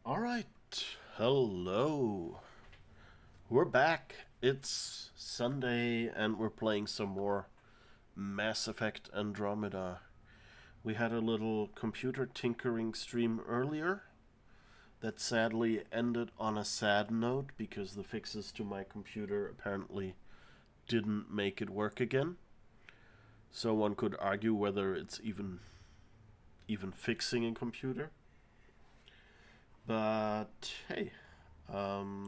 Alright, hello. We're back. It's Sunday and we're playing some more Mass Effect Andromeda. We had a little computer tinkering stream earlier that sadly ended on a sad note because the fixes to my computer apparently didn't make it work again. So one could argue whether it's even fixing a computer. But hey, now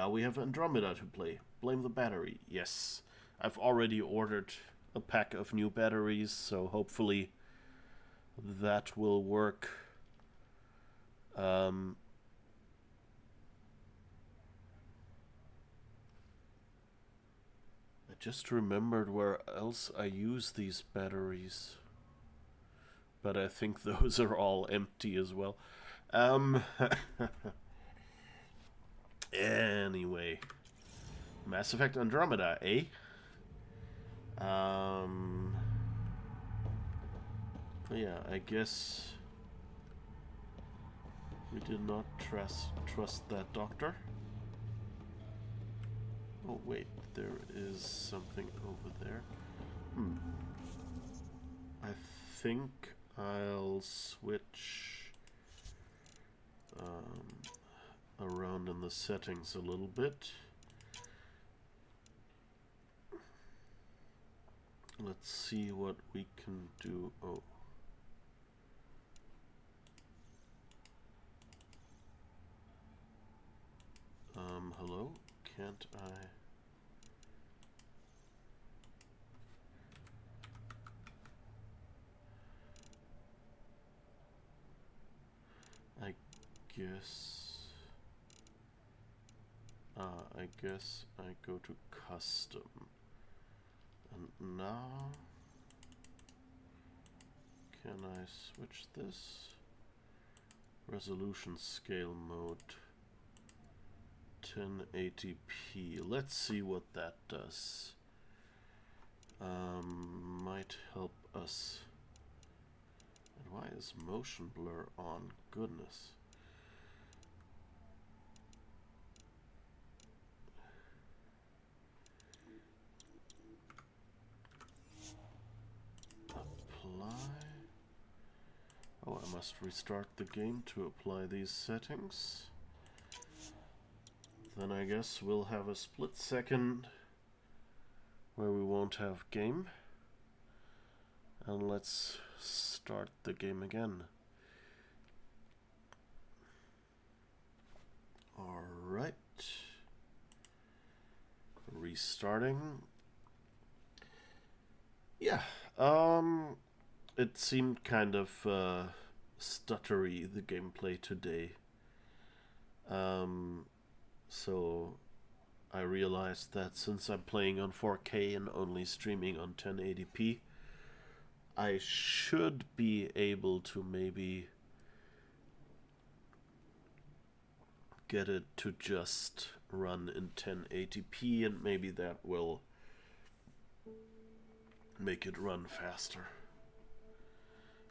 we have Andromeda to play. Blame the battery. Yes, I've already ordered a pack of new batteries, so hopefully that will work. I just remembered where else I use these batteries, but I think those are all empty as well. Um, Anyway, Mass Effect Andromeda, eh? Yeah, I guess we did not trust that doctor. Oh wait, there is something over there. I think I'll switch around in the settings a little bit. Let's see what we can do. Oh. Hello? Can't I guess... I guess I go to custom. And now... Can I switch this? Resolution scale mode. 1080p. Let's see what that does. Might help us. And why is motion blur on? Goodness. Apply. Oh, I must restart the game to apply these settings. Then I guess we'll have a split second where we won't have game. And let's start the game again. Alright. Restarting. Yeah, it seemed kind of stuttery, the gameplay today. So I realized that since I'm playing on 4K and only streaming on 1080p, I should be able to maybe get it to just run in 1080p, and maybe that will make it run faster.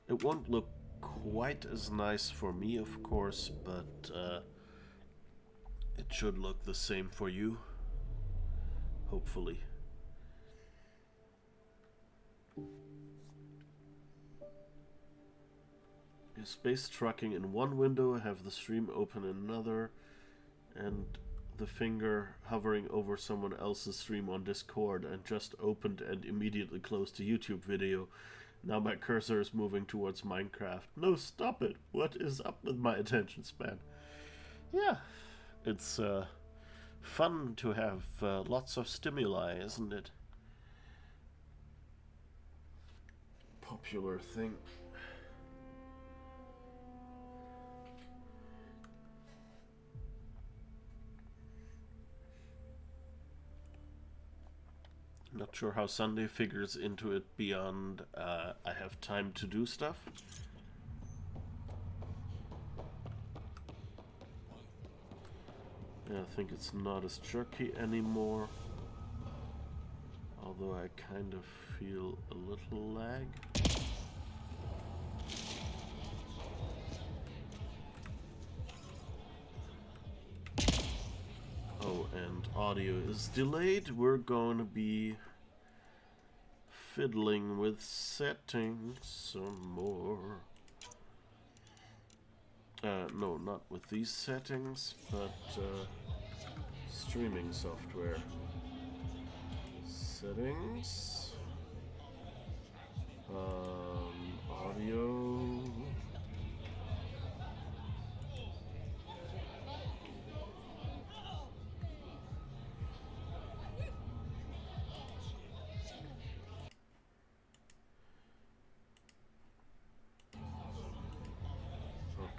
It won't look quite as nice for me, of course, but it should look the same for you, hopefully. Space trucking in one window, have the stream open in another, and the finger hovering over someone else's stream on Discord, and just opened and immediately closed a YouTube video. Now my cursor is moving towards Minecraft. No, stop it! What is up with my attention span? Yeah, it's fun to have lots of stimuli, isn't it? Popular thing. Not sure how Sunday figures into it beyond I have time to do stuff. Yeah, I think it's not as jerky anymore. Although I kind of feel a little lag. and audio is delayed, we're going to be fiddling with settings some more. No, not with these settings, but streaming software. Settings. Audio.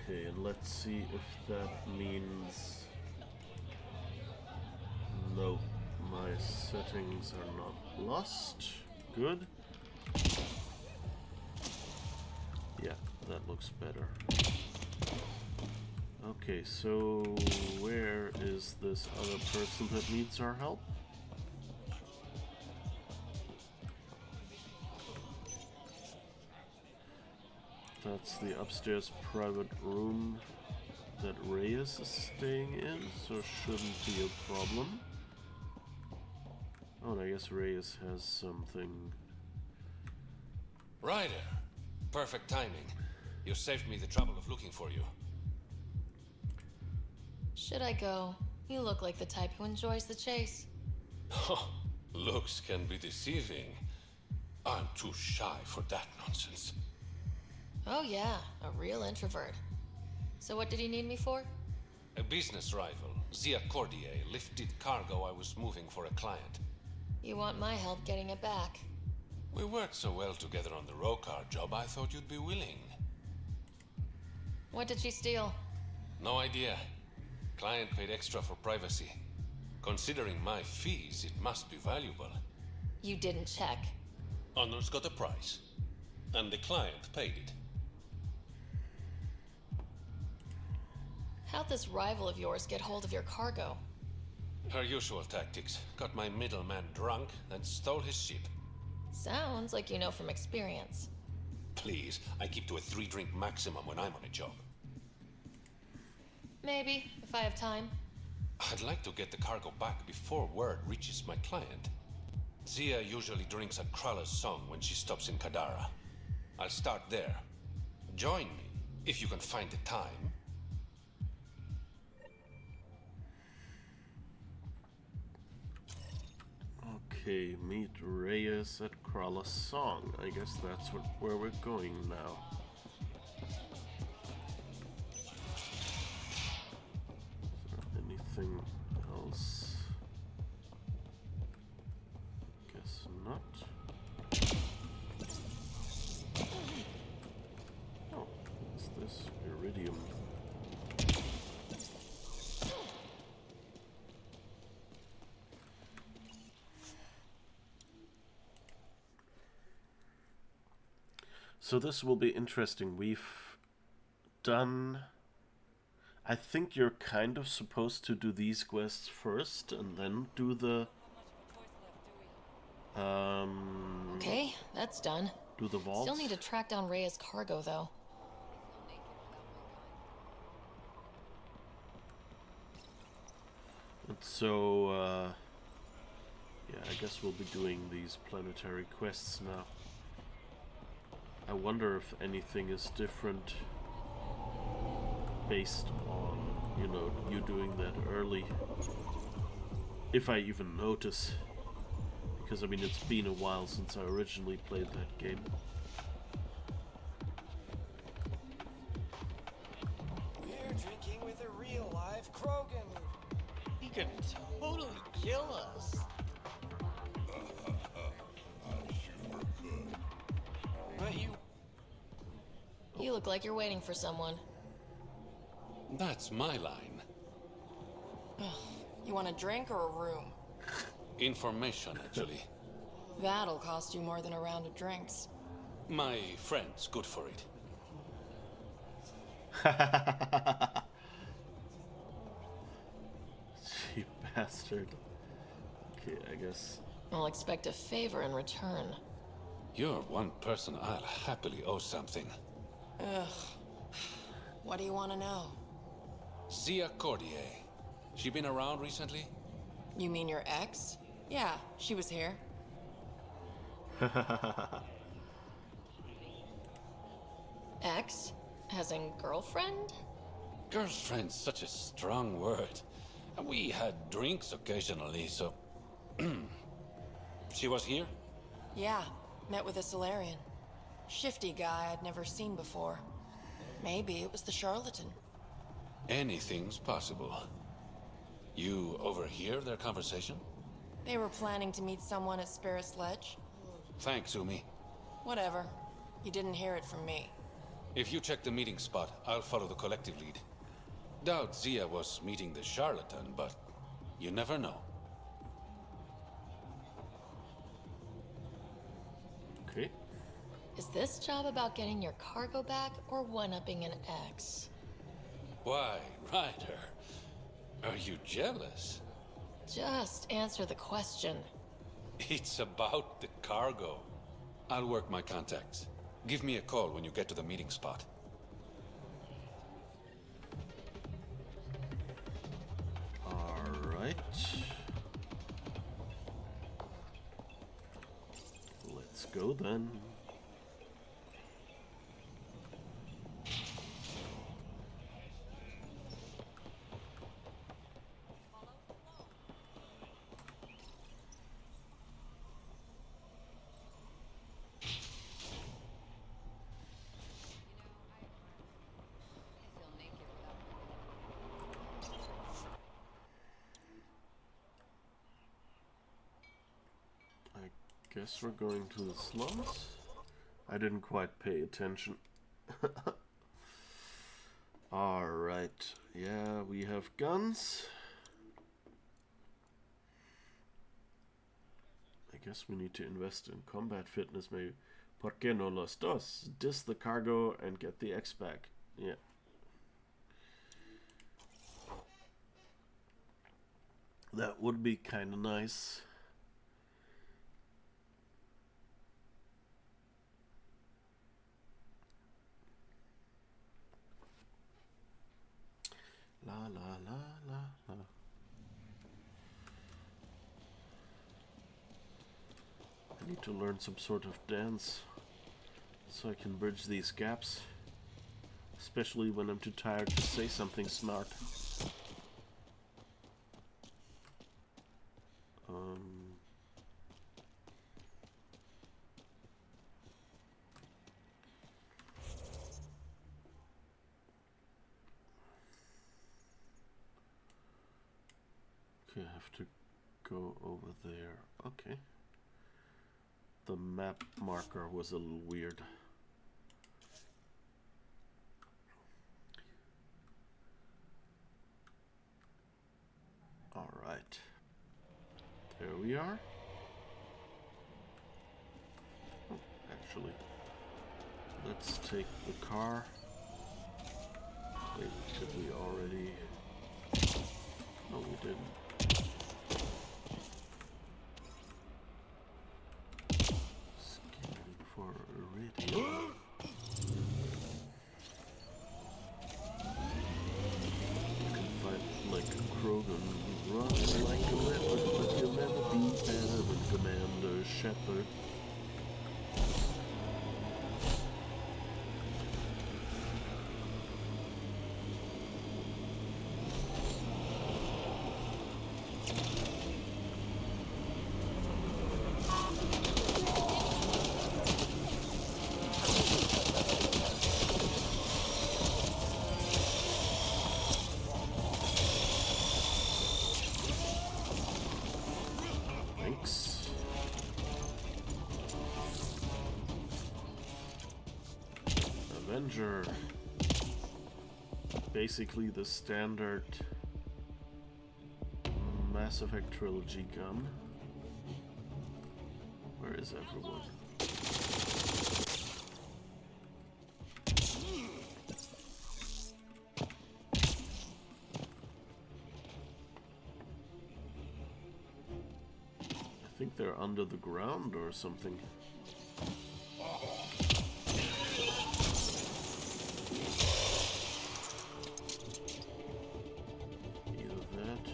Okay, and let's see if that means... No, my settings are not lost. Good. Yeah, that looks better. Okay, so where is this other person that needs our help? That's the upstairs private room that Reyes is staying in, so shouldn't be a problem. Oh, and I guess Reyes has something. Ryder, perfect timing. You saved me the trouble of looking for you. Should I go? You look like the type who enjoys the chase. Oh, looks can be deceiving. I'm too shy for that nonsense. Oh yeah, a real introvert. So what did he need me for? A business rival, Zia Cordier, lifted cargo I was moving for a client. You want my help getting it back? We worked so well together on the Rokar job, I thought you'd be willing. What did she steal? No idea. Client paid extra for privacy. Considering my fees, it must be valuable. You didn't check. Honor's got a price. And the client paid it. How'd this rival of yours get hold of your cargo? Her usual tactics. Got my middleman drunk and stole his ship. Sounds like you know from experience. Please, I keep to a 3-drink maximum when I'm on a job. Maybe, if I have time. I'd like to get the cargo back before word reaches my client. Zia usually drinks at Krala's song when she stops in Kadara. I'll start there. Join me, if you can find the time. Okay, meet Reyes at Krala's song. I guess that's where we're going now. Is there anything else? Guess not. Oh, what's this? Iridium. So this will be interesting. We've done... I think you're kind of supposed to do these quests first and then do the... Okay, that's done. Do the vaults. Still need to track down Reyes' cargo, though. And so, yeah, I guess we'll be doing these planetary quests now. I wonder if anything is different based on, you know, you doing that early. If I even notice. Because, I mean, it's been a while since I originally played that game. We're drinking with a real live Krogan. He could totally kill us. But You look like you're waiting for someone. That's my line. You want a drink or a room? Information, actually. That'll cost you more than a round of drinks. My friend's good for it. Cheap bastard. Okay, I guess. I'll expect a favor in return. You're one person I'll happily owe something. Ugh. What do you want to know? Zia Cordier. She been around recently? You mean your ex? Yeah, she was here. Ex? As in girlfriend? Girlfriend's such a strong word. And we had drinks occasionally, so... She was here? Yeah, met with a Solarian. Shifty guy I'd never seen before. Maybe it was the charlatan. Anything's possible. You overhear their conversation? They were planning to meet someone at Spirit's Ledge. Thanks, Umi. Whatever. You didn't hear it from me. If you check the meeting spot, I'll follow the collective lead. Doubt Zia was meeting the charlatan, but you never know. Okay. Is this job about getting your cargo back or one-upping an ex? Why, Ryder? Are you jealous? Just answer the question. It's about the cargo. I'll work my contacts. Give me a call when you get to the meeting spot. Alright. Let's go then. Guess we're going to the slums. I didn't quite pay attention. Alright, yeah, we have guns. I guess we need to invest in combat fitness maybe. ¿Por qué no los dos? Diss the cargo and get the X back. Yeah. That would be kind of nice. La la la la la. I need to learn some sort of dance so I can bridge these gaps, especially when I'm too tired to say something smart. Okay, I have to go over there. Okay. The map marker was a little weird. All right. There we are. Oh, actually, let's take the car. Wait, did we already? No, we didn't. Scanning for iridium. You can fight like a Krogan, run like a leopard, but you'll never be better than Commander Shepard. Thanks. Avenger. Basically the standard Mass Effect trilogy gun. Where is everyone? I think they're under the ground or something. Either that.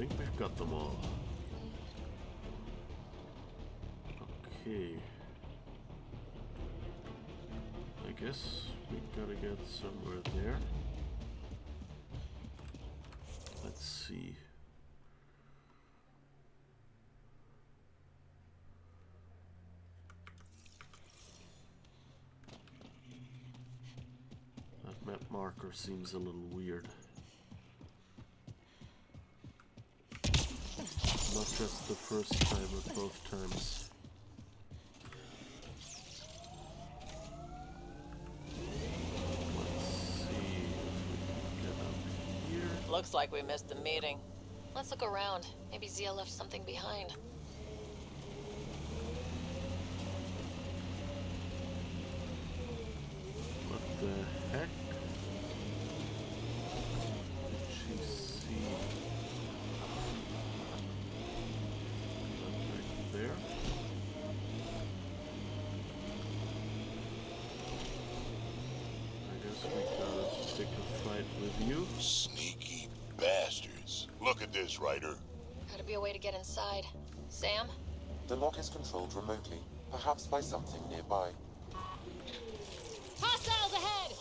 think we've got them all. Okay. I guess we gotta get somewhere there. Let's see. That map marker seems a little weird. Not just the first time, but both times. Looks like we missed the meeting. Let's look around. Maybe Zia left something behind. What the heck? Did she see that back there? I guess we gotta pick a fight with you. Sneaky bastards. Look at this, Ryder. Gotta be a way to get inside. Sam? The lock is controlled remotely, perhaps by something nearby. Hostiles ahead!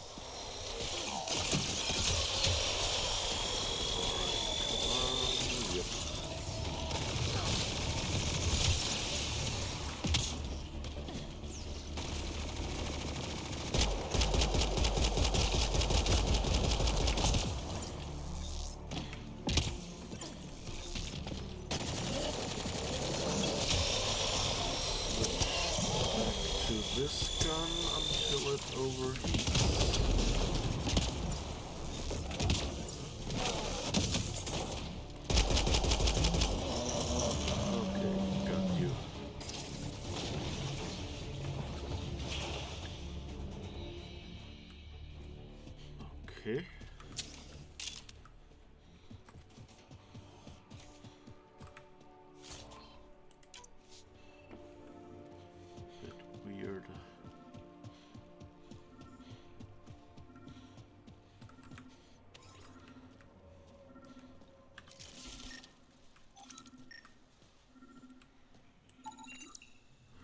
Yep. This gun until it overheats. Okay, got you. Okay. Weird.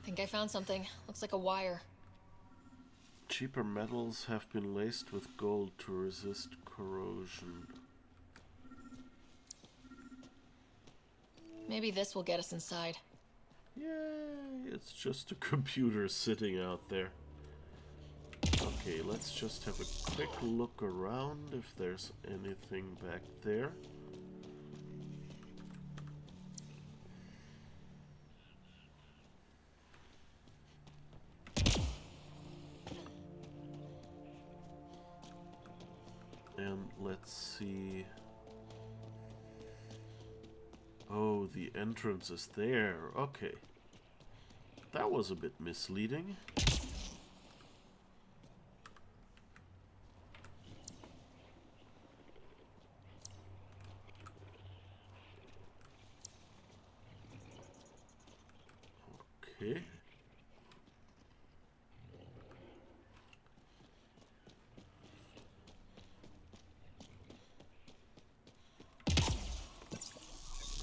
Think I found something. Looks like a wire. Cheaper metals have been laced with gold to resist corrosion. Maybe this will get us inside. Yay! It's just a computer sitting out there. Okay, let's just have a quick look around if there's anything back there. And let's see. Oh, the entrance is there. Okay. That was a bit misleading. Okay.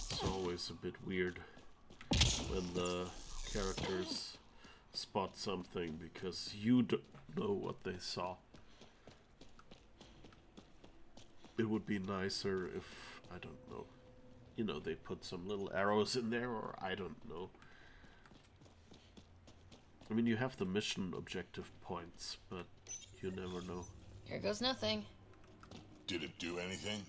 It's always a bit weird when the characters spot something because you don't know what they saw. It would be nicer if, I don't know, you know, they put some little arrows in there, or I don't know. I mean, you have the mission objective points, but you never know. Here goes nothing. Did it do anything?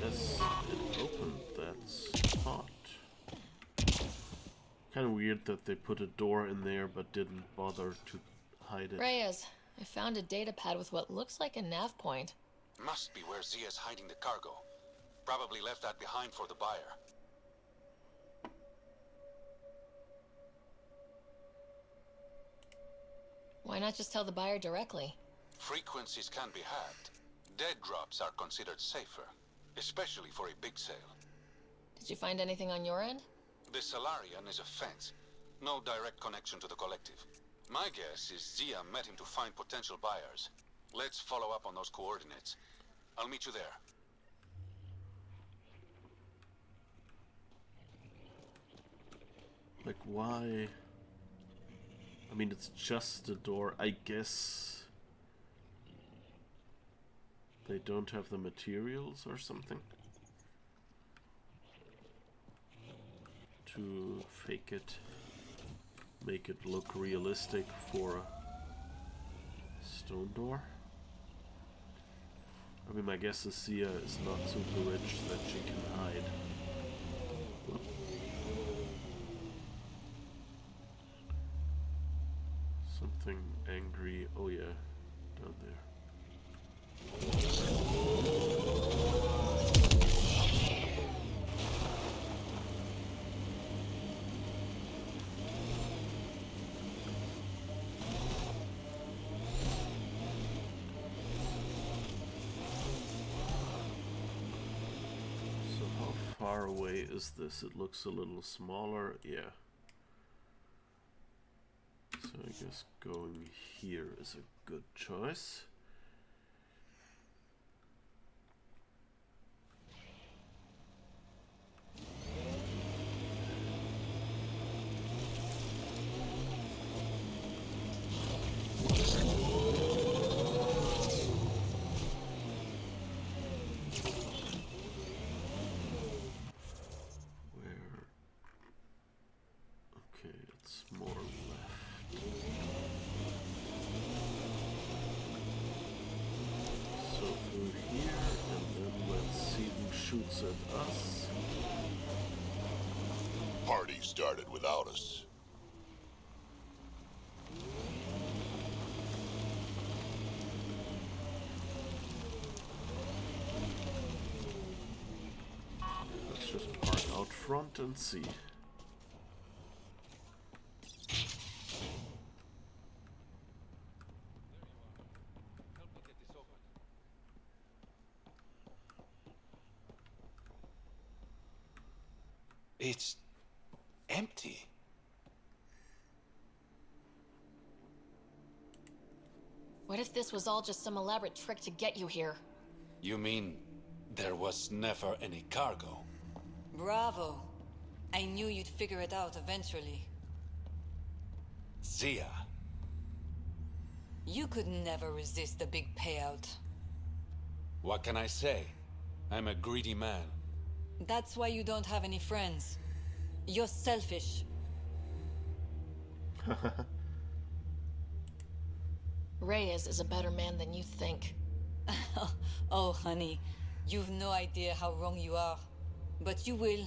Yes, it opened that spot. Kind of weird that they put a door in there but didn't bother to hide it. Reyes, I found a data pad with what looks like a nav point. Must be where Zia's hiding the cargo. Probably left that behind for the buyer. Why not just tell the buyer directly? Frequencies can be hacked. Dead drops are considered safer. especially for a big sale. Did you find anything on your end? The Salarian is a fence. No direct connection to the collective. My guess is Zia met him to find potential buyers. Let's follow up on those coordinates. I'll meet you there. Like, why? I mean, it's just a door. I guess they don't have the materials or something to fake it, make it look realistic for a stone door. I mean, my guess is Sia is not super rich that she can hide. Whoop. Something angry. Oh yeah, down there. So how far away is this? It looks a little smaller. Yeah. So I guess going here is a good choice. Where? Okay, it's more left. So through here, and then let's see who shoots at us. Party started without us. Let's just park out front and see. It's empty. What if this was all just some elaborate trick to get you here? You mean there was never any cargo? Bravo. I knew you'd figure it out eventually. Zia. You could never resist the big payout. What can I say? I'm a greedy man. That's why you don't have any friends. You're selfish. Reyes is a better man than you think. Oh, honey. You've no idea how wrong you are. But you will.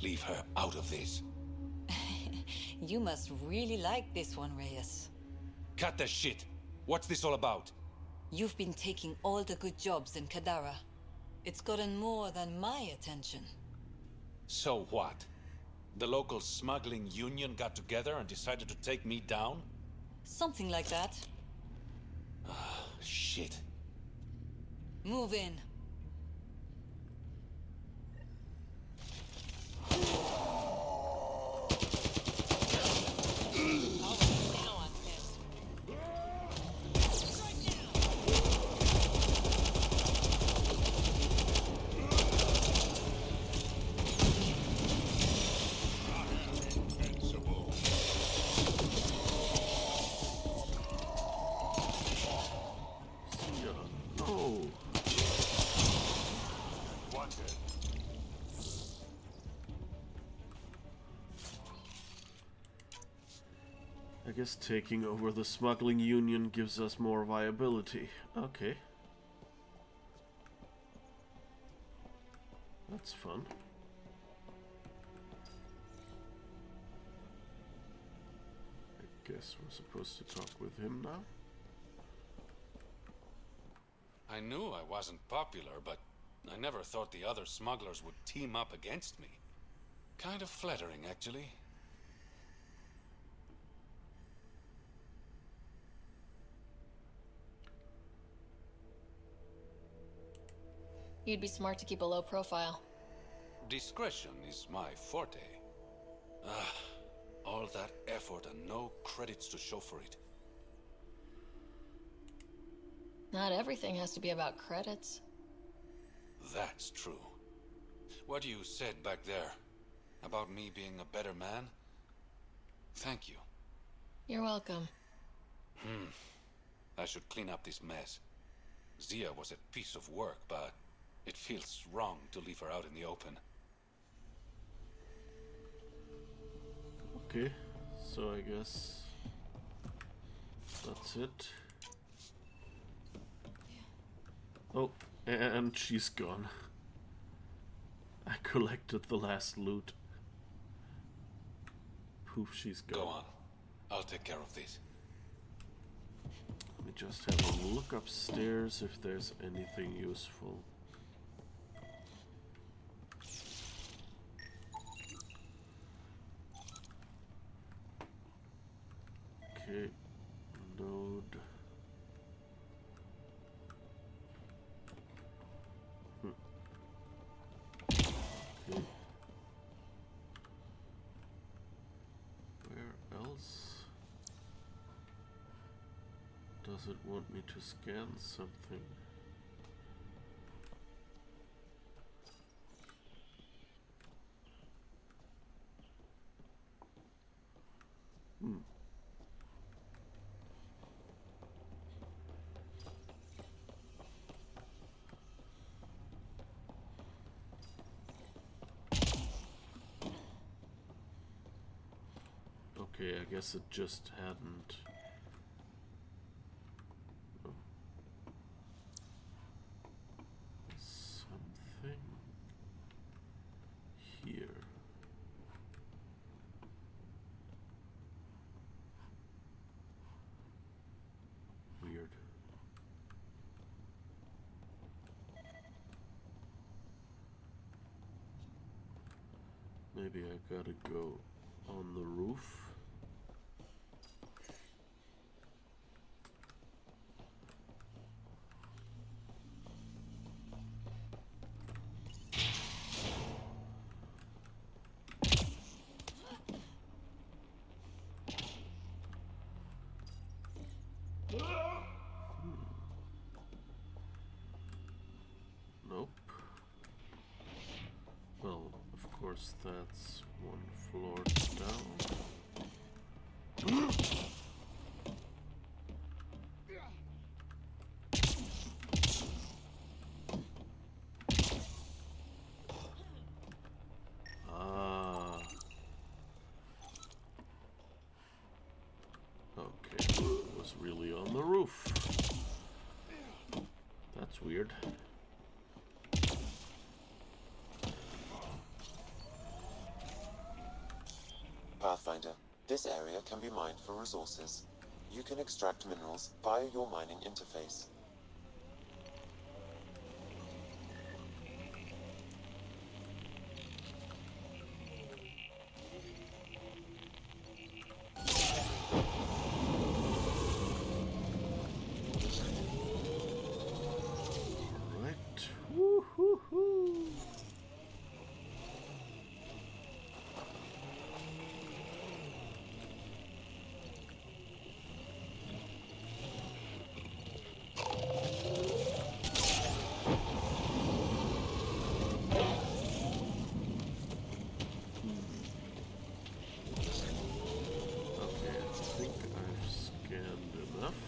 Leave her out of this. You must really like this one, Reyes. Cut the shit. What's this all about? You've been taking all the good jobs in Kadara. It's gotten more than my attention. So what? The local smuggling union got together and decided to take me down? Something like that. Shit. Move in. I guess taking over the smuggling union gives us more viability. Okay. That's fun. I guess we're supposed to talk with him now. I knew I wasn't popular, but I never thought the other smugglers would team up against me. Kind of flattering, actually. You'd be smart to keep a low profile. Discretion is my forte. Ah, all that effort and no credits to show for it. Not everything has to be about credits. That's true. What you said back there, about me being a better man, thank you. You're welcome. I should clean up this mess. Zia was a piece of work, but it feels wrong to leave her out in the open. Okay, so I guess that's it. Oh, and she's gone. I collected the last loot. Poof, she's gone. Go on. I'll take care of this. Let me just have a look upstairs if there's anything useful. Okay, node. Okay. Where else does it want me to scan something? Okay, I guess it just hadn't. Oh. Something here. Weird. Maybe I gotta go on the roof. Nope. Well, of course, that's one floor down. Ah. Okay, it was really on the roof. That's weird. Pathfinder, this area can be mined for resources. You can extract minerals via your mining interface. Right. Woo-hoo-hoo. Okay, I think I've scanned enough.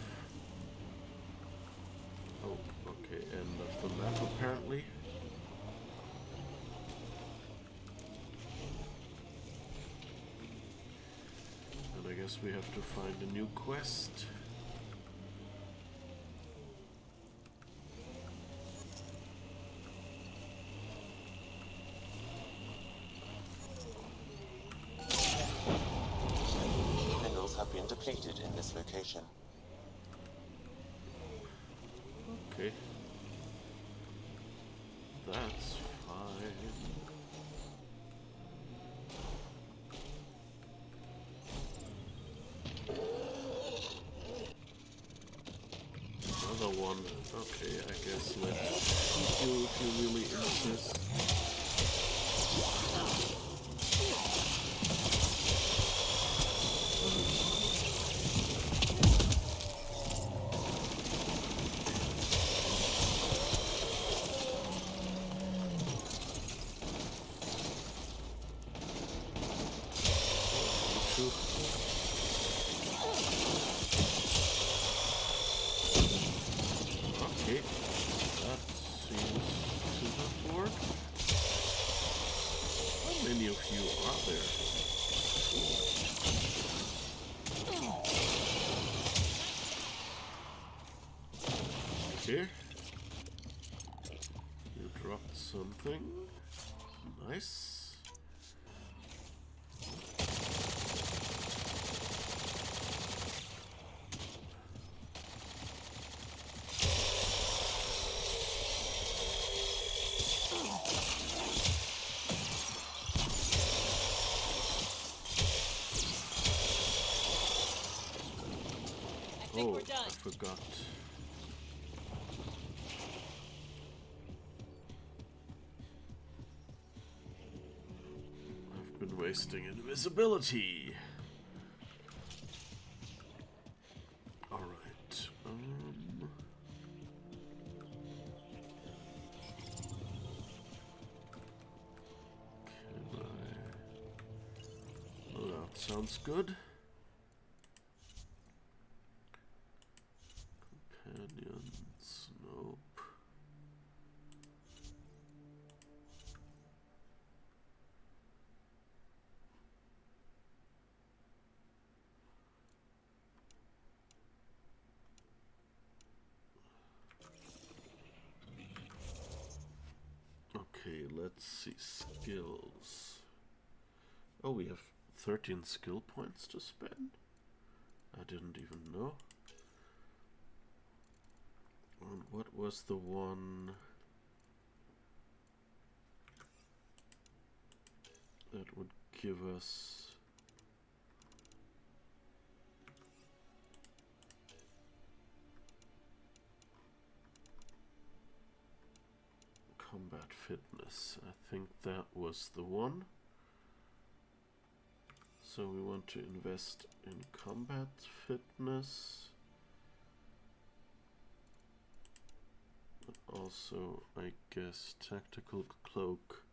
Oh, okay, end of the map apparently. And I guess we have to find a new quest. Minerals have been depleted in this location. Okay. That's fine. Another one. Okay, I guess let's keep you if you really insist. Okay, that seems to have worked. How many of you are there? Okay. You dropped something. Nice. Oh, I forgot. I've been wasting invisibility. Alright. Can I... Oh, that sounds good. Companions, nope. Okay, let's see. Skills. Oh, we have 13 skill points to spend? I didn't even know. And what was the one that would give us combat fitness? I think that was the one. So we want to invest in combat fitness. But also, I guess, tactical cloak.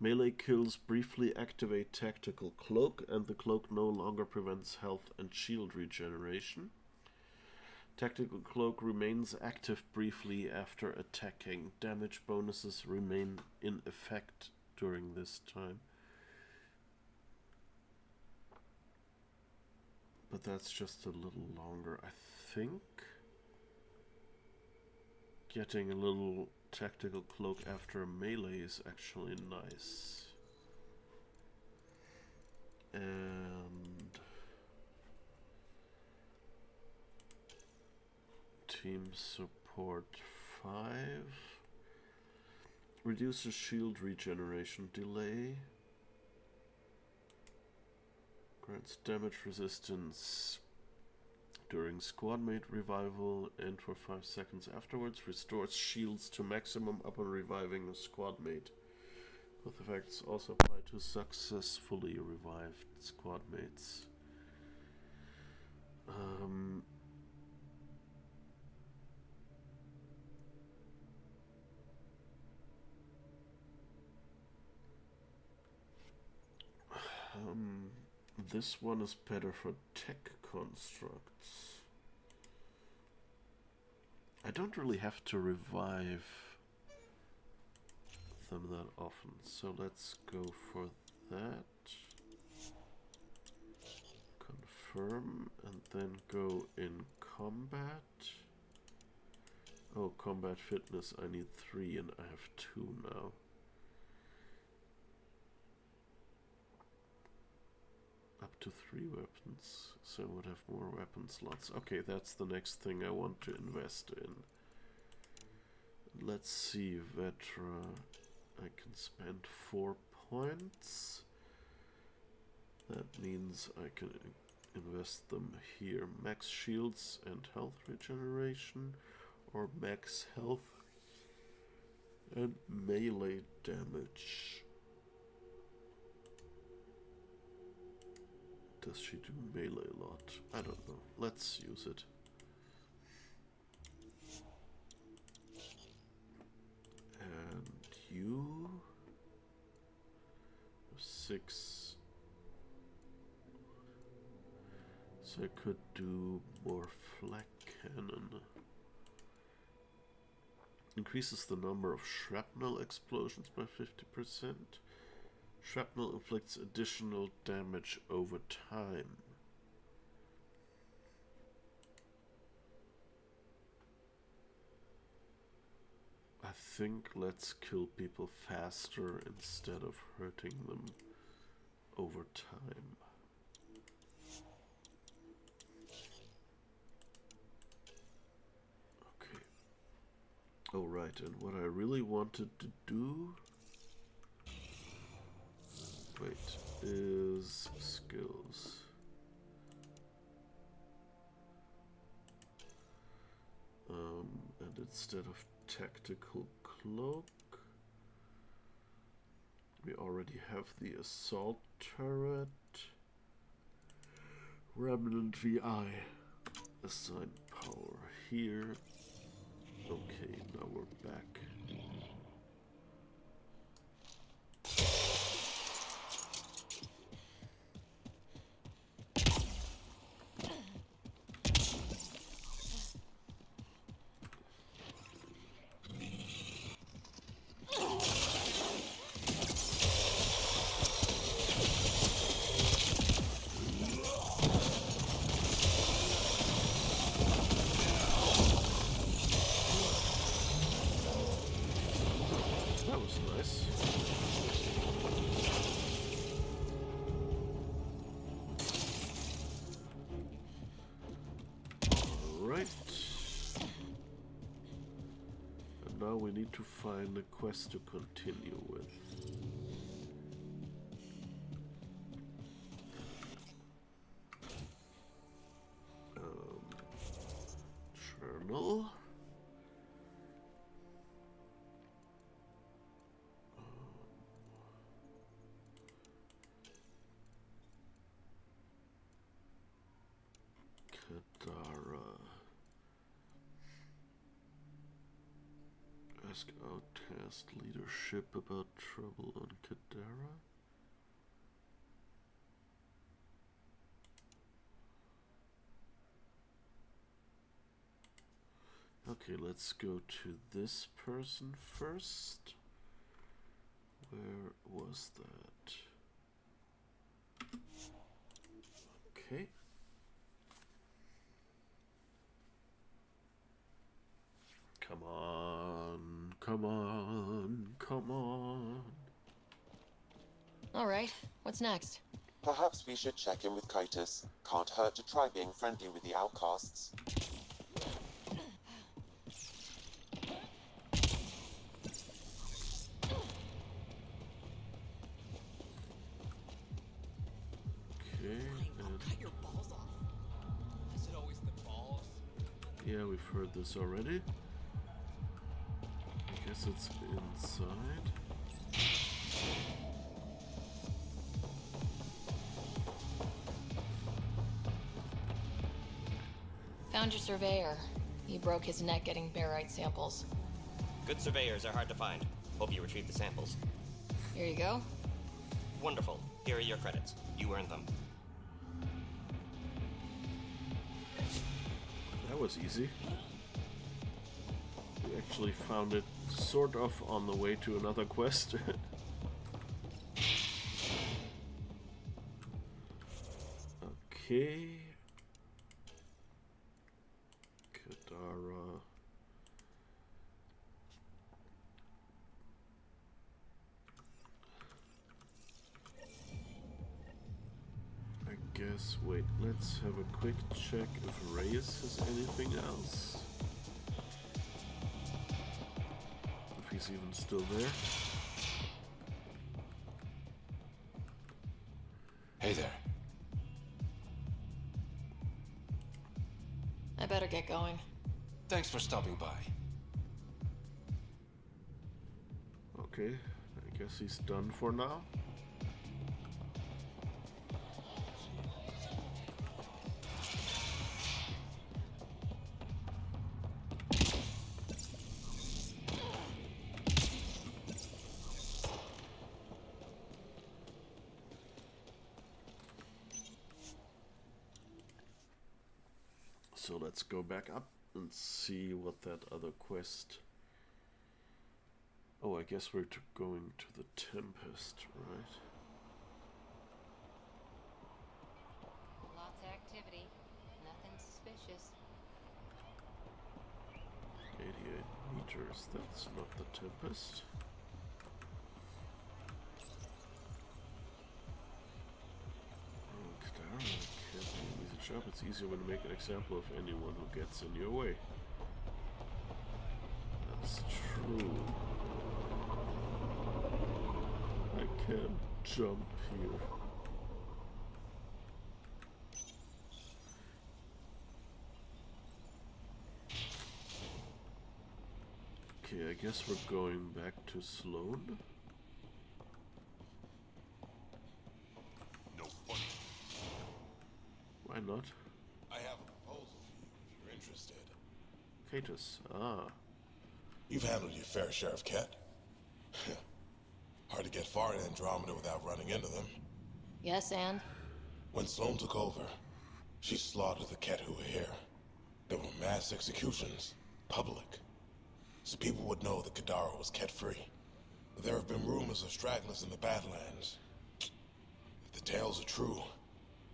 Melee kills briefly activate tactical cloak, and the cloak no longer prevents health and shield regeneration. Tactical cloak remains active briefly after attacking. Damage bonuses remain in effect during this time. But that's just a little longer, I think. Getting a little tactical cloak after a melee is actually nice. And team support 5 reduces shield regeneration delay, grants damage resistance during squadmate revival, and for 5 seconds afterwards restores shields to maximum upon reviving a squadmate. Both effects also apply to successfully revived squadmates. This one is better for tech constructs. I don't really have to revive them that often, so let's go for that. Confirm, and then go in combat. Oh, combat fitness, I need 3 and I have 2 now. Up to 3 weapons, so I would have more weapon slots. Okay, that's the next thing I want to invest in. Let's see, Vetra, I can spend 4 points. That means I can invest them here. Max shields and health regeneration, or max health and melee damage. Does she do melee a lot? I don't know. Let's use it. And you 6. So I could do more flak cannon. Increases the number of shrapnel explosions by 50%. Shrapnel inflicts additional damage over time. I think let's kill people faster instead of hurting them over time. Okay. Oh right, and what I really wanted to do, is skills. And instead of tactical cloak, we already have the assault turret. Remnant VI. Assign power here. Okay, now we're back. That was nice. Alright. And now we need to find a quest to continue with. Journal. Kadara. Ask outcast leadership about trouble on Kadara. Okay, let's go to this person first. Where was that? Okay. Come on, come on, come on. Alright, what's next? Perhaps we should check in with Kitus. Can't hurt to try being friendly with the outcasts. Okay, and Cut your balls off. Is it always the balls? yeah, we've heard this already. I guess it's inside. Found your surveyor. He broke his neck getting barite samples. Good surveyors are hard to find. Hope you retrieved the samples. Here you go. Wonderful. Here are your credits. You earned them. That was easy. We actually found it sort of on the way to another quest. Okay. Kadara. I guess, wait, let's have a quick check if Reyes has anything else. If he's even still there. Hey there. I better get going. Thanks for stopping by. Okay, I guess he's done for now. So let's go back up and see what that other quest... Oh, I guess we're going to the Tempest, right? Lots of activity. Nothing suspicious. 88 meters, that's not the Tempest. Kadara can't be an easy job. It's easier when you make an example of anyone who gets in your way. That's true. I can't jump here. Okay, I guess we're going back to Sloan. No funny. Why not? I have a proposal for you if you're interested. Catus, ah. You've handled your fair share of Ket. Hard to get far in Andromeda without running into them. Yes, and? When Sloan took over, she slaughtered the Ket who were here. There were mass executions, public. So people would know that Kadara was Ket-free. But there have been rumors of stragglers in the Badlands. If the tales are true,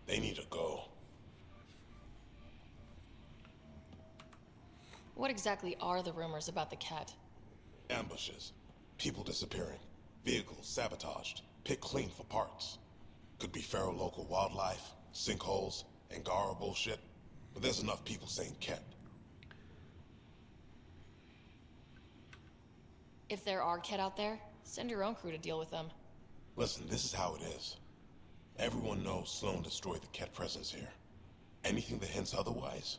they need to go. What exactly are the rumors about the cat? Ambushes, people disappearing, vehicles sabotaged, picked clean for parts. Could be feral local wildlife, sinkholes, Angara bullshit. But there's enough people saying Ket. If there are cat out there, send your own crew to deal with them. Listen, this is how it is. Everyone knows Sloan destroyed the Ket presence here. Anything that hints otherwise,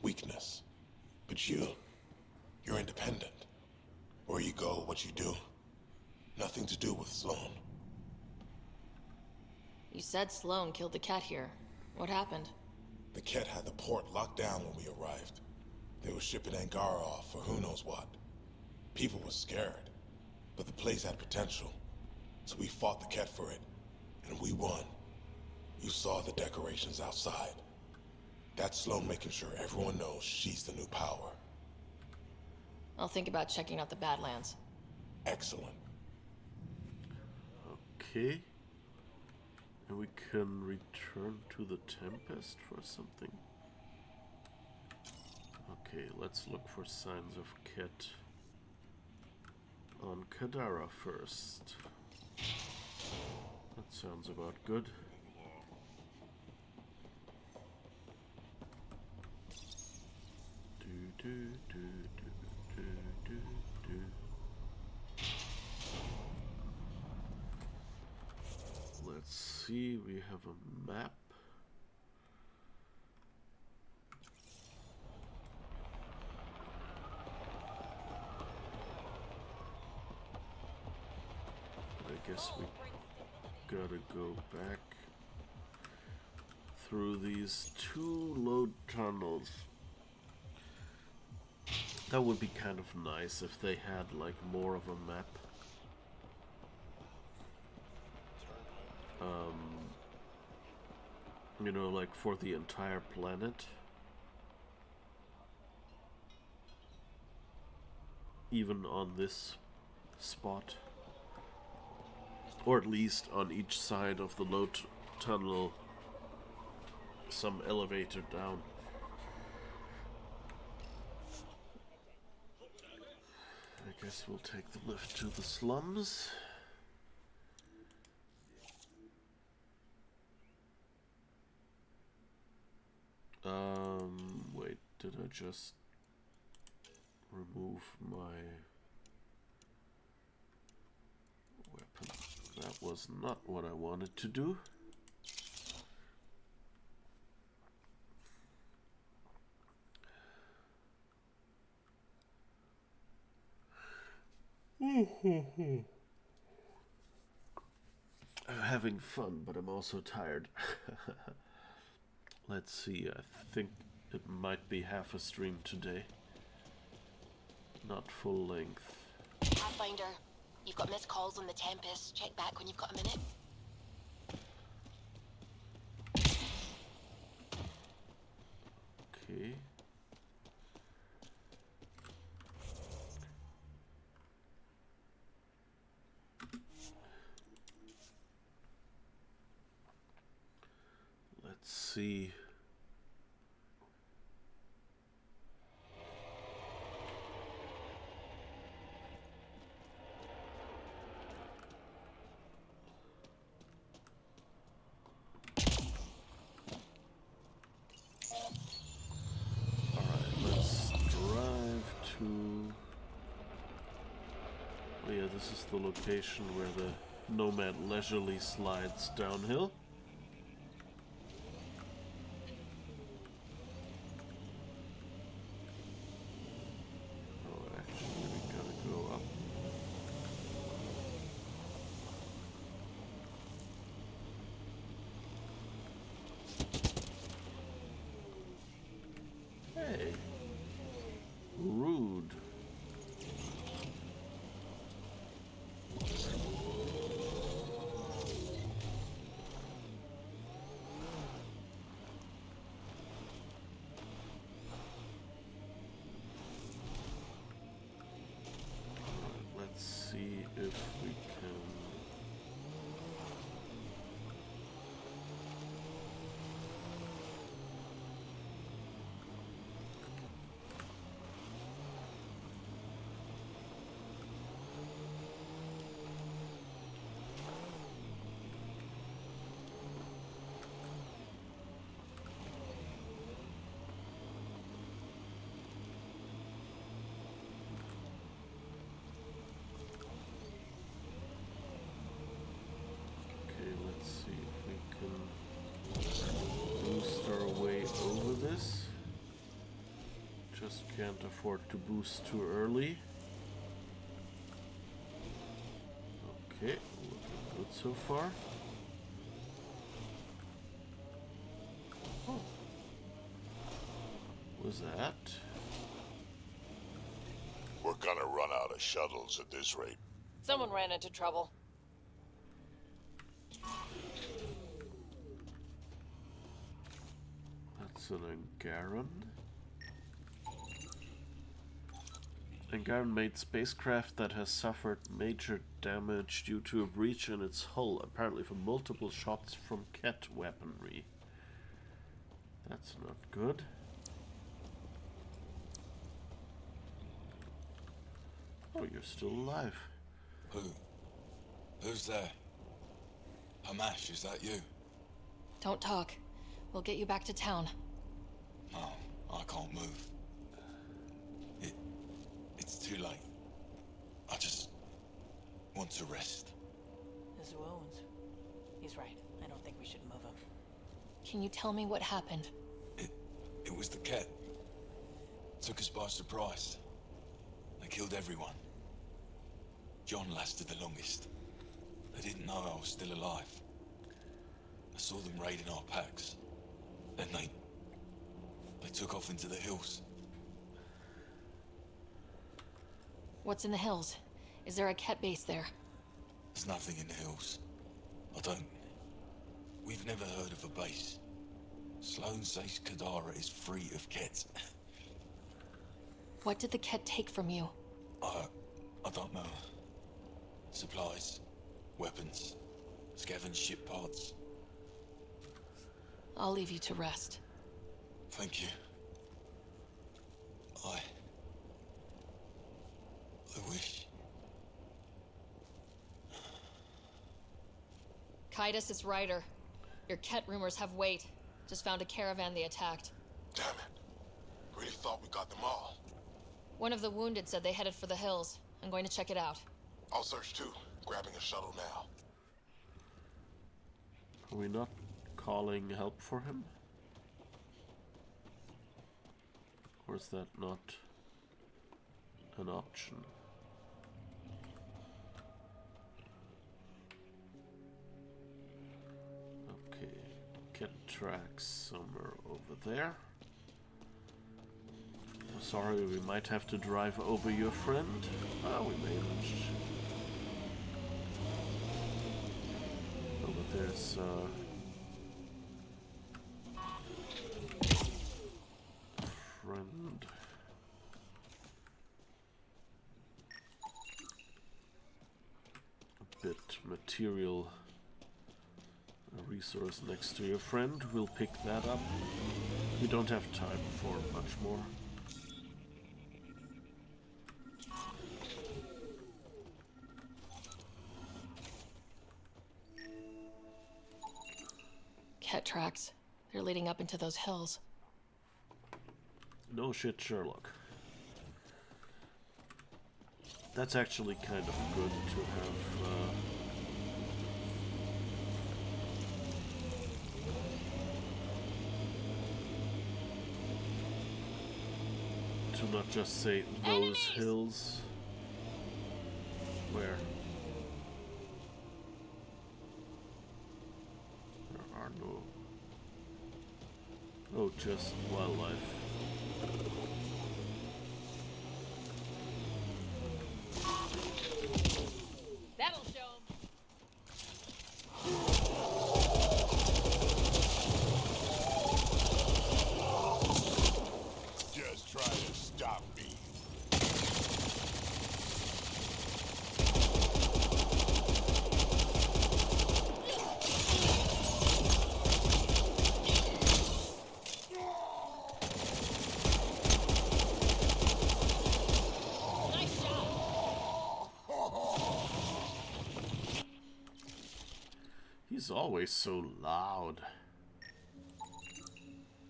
weakness. But you're independent. Where you go, what you do. Nothing to do with Sloan. You said Sloan killed the cat here. What happened? The Ket had the port locked down when we arrived. They were shipping Angara off for who knows what. People were scared, but the place had potential. So we fought the Ket for it, and we won. You saw the decorations outside. That's Sloan making sure everyone knows she's the new power. I'll think about checking out the Badlands. Excellent. Okay. And we can return to the Tempest for something. Okay, let's look for signs of Ket on Kadara first. That sounds about good. Let's see, we have a map. I guess we gotta go back through these two load tunnels. That would be kind of nice if they had like more of a map. You know, like for the entire planet. Even on this spot. Or at least on each side of the load tunnel, some elevator down. I guess we'll take the lift to the slums. Wait, did I just remove my weapon? That was not what I wanted to do. I'm having fun, but I'm also tired. Let's see, I think it might be half a stream today. Not full length. Pathfinder, you've got missed calls on the Tempest. Check back when you've got a minute. Okay. Let's see. Oh yeah, this is the location where the Nomad leisurely slides downhill. Oh, actually, we gotta go up. Hey. Rude. Let's see if we can... Okay, let's see if we can boost our way over this. Just can't afford to boost too early. Okay, looking good so far. Oh. Was that? We're gonna run out of shuttles at this rate. Someone ran into trouble. That's an Angaran. Angaran-made spacecraft that has suffered major damage due to a breach in its hull, apparently from multiple shots from Ket weaponry. That's not good. Oh, you're still alive. Who's there? Hamash, is that you? Don't talk. We'll get you back to town. No, I can't move. It's too late. I just want to rest. His wounds. He's right. I don't think we should move him. Can you tell me what happened? It was the Ket. Took us by surprise. They killed everyone. John lasted the longest. They didn't know I was still alive. I saw them raiding our packs. Then they took off into the hills. What's in the hills? Is there a Ket base there? There's nothing in the hills. We've never heard of a base. Sloane says Kadara is free of Ket. What did the Ket take from you? I don't know. Supplies, weapons, scavenged ship parts. I'll leave you to rest. Thank you. I wish. Kaitis, it's Ryder. Your Ket rumors have weight. Just found a caravan they attacked. Damn it. Really thought we got them all. One of the wounded said they headed for the hills. I'm going to check it out. I'll search too. Grabbing a shuttle now. Are we not calling help for him? Or is that not an option? Cat tracks somewhere over there. Sorry, we might have to drive over your friend. Oh, we managed. Oh, but there's friend. A bit material. A resource next to your friend. We'll pick that up. We don't have time for much more. Cat tracks. They're leading up into those hills. No shit, Sherlock. That's actually kind of good to have. To not just say those enemies! Hills. Where? There are no. Oh, just wildlife. That'll show 'em. Just try to stop me. He's always so loud.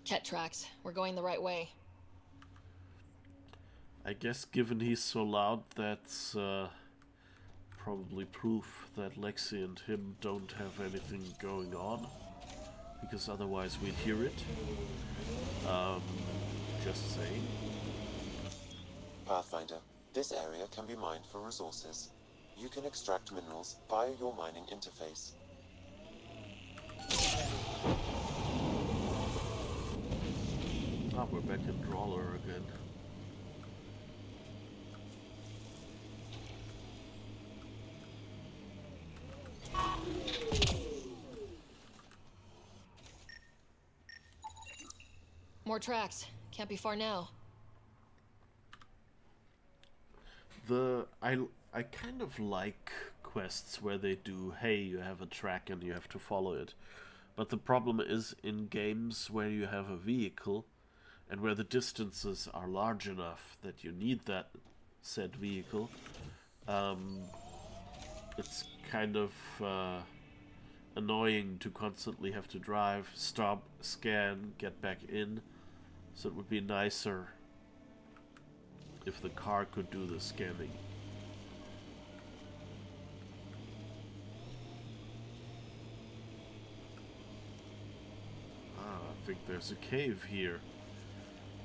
Cat tracks. We're going the right way. I guess given he's so loud, that's probably proof that Lexi and him don't have anything going on. Because otherwise we'd hear it. Just saying. Pathfinder, this area can be mined for resources. You can extract minerals via your mining interface. Ah, we're back in Brawler again. More tracks. Can't be far now. I kind of like quests where they do, hey, you have a track and you have to follow it. But the problem is in games where you have a vehicle and where the distances are large enough that you need that said vehicle, it's kind of annoying to constantly have to drive, stop, scan, get back in. So it would be nicer if the car could do the scanning. I think there's a cave here.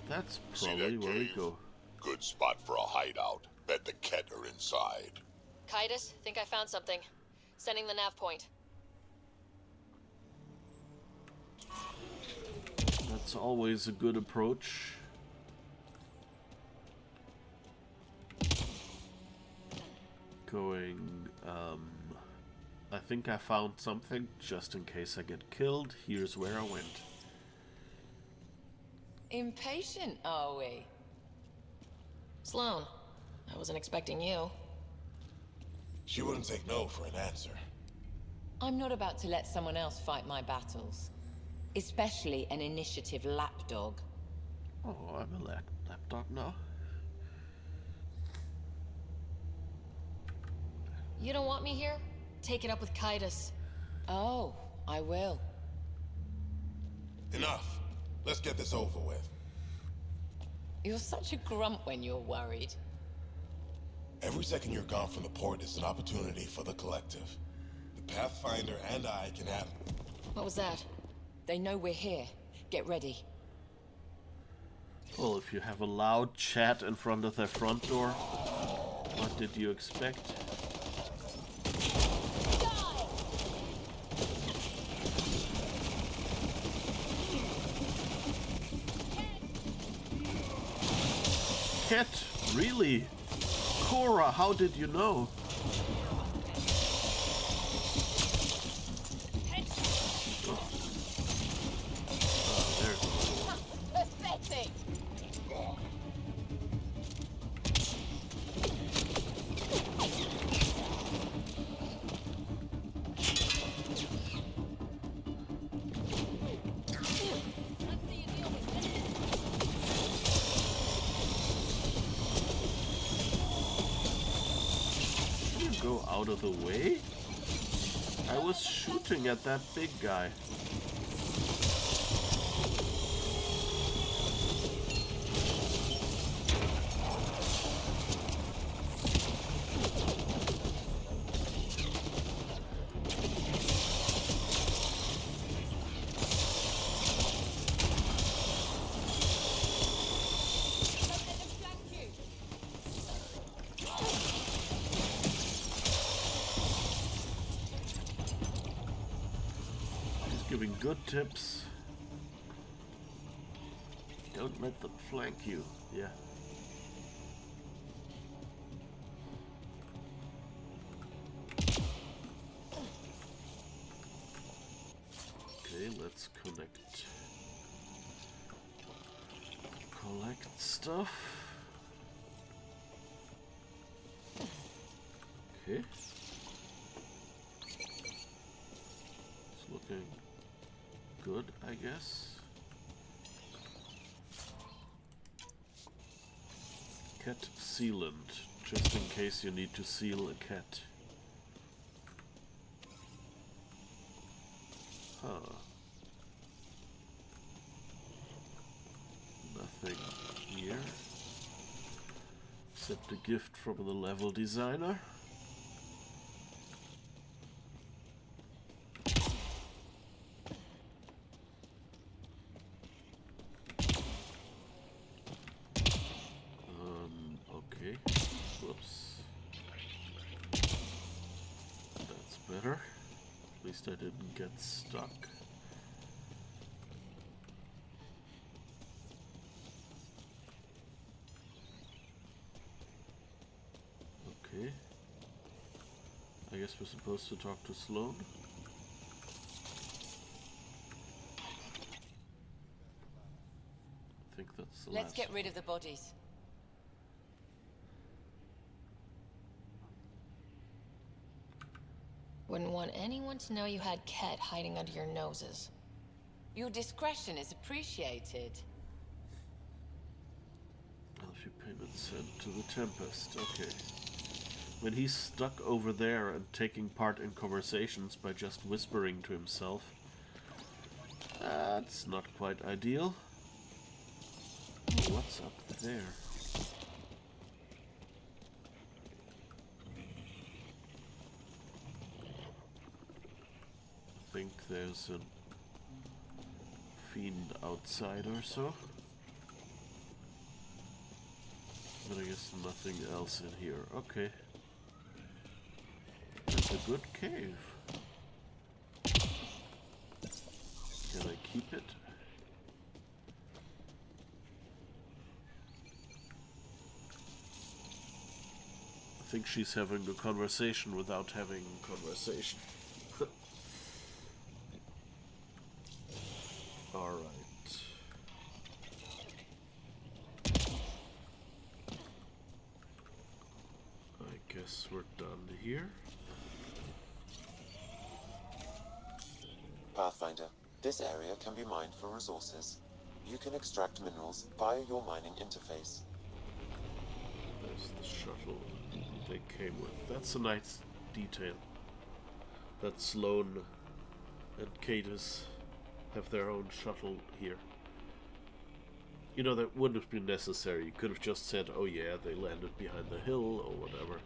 That's probably where we go. Good spot for a hideout. Bet the Ket are inside. Kaitis, think I found something. Sending the nav point. That's always a good approach. Going, I think I found something, just in case I get killed. Here's where I went. Impatient, are we? Sloane, I wasn't expecting you. She wouldn't take no for an answer. I'm not about to let someone else fight my battles. Especially an initiative lapdog. Oh, I'm a lapdog now. You don't want me here? Take it up with Kaitis. Oh, I will. Enough. Let's get this over with. You're such a grump when you're worried. Every second you're gone from the port is an opportunity for the collective. The Pathfinder and I can have... What was that? They know we're here. Get ready. Well, if you have a loud chat in front of their front door, what did you expect? cat? Really? Cora, how did you know? Pathetic. Go out of the way? I was shooting at that big guy. Giving good tips. Don't let them flank you. Yeah. Okay, let's connect. Collect stuff. Okay. It's looking good, I guess. Cat sealant, just in case you need to seal a cat. Huh. Nothing here. Except a gift from the level designer. Okay. Whoops. That's better. At least I didn't get stuck. Okay. I guess we're supposed to talk to Sloane. I think that's the Let's last get rid of the bodies. Wouldn't want anyone to know you had Ket hiding under your noses. Your discretion is appreciated. Alfie payment sent to the Tempest. Okay. When he's stuck over there and taking part in conversations by just whispering to himself, that's not quite ideal. What's up there? I think there's a fiend outside or so. But I guess nothing else in here. Okay. That's a good cave. Can I keep it? I think she's having a conversation without having a conversation. Alright. I guess we're done here. Pathfinder, this area can be mined for resources. You can extract minerals via your mining interface. There's the shuttle they came with. That's a nice detail. That Sloane and Cadus have their own shuttle here. You know, that wouldn't have been necessary. You could have just said, oh yeah, they landed behind the hill or whatever.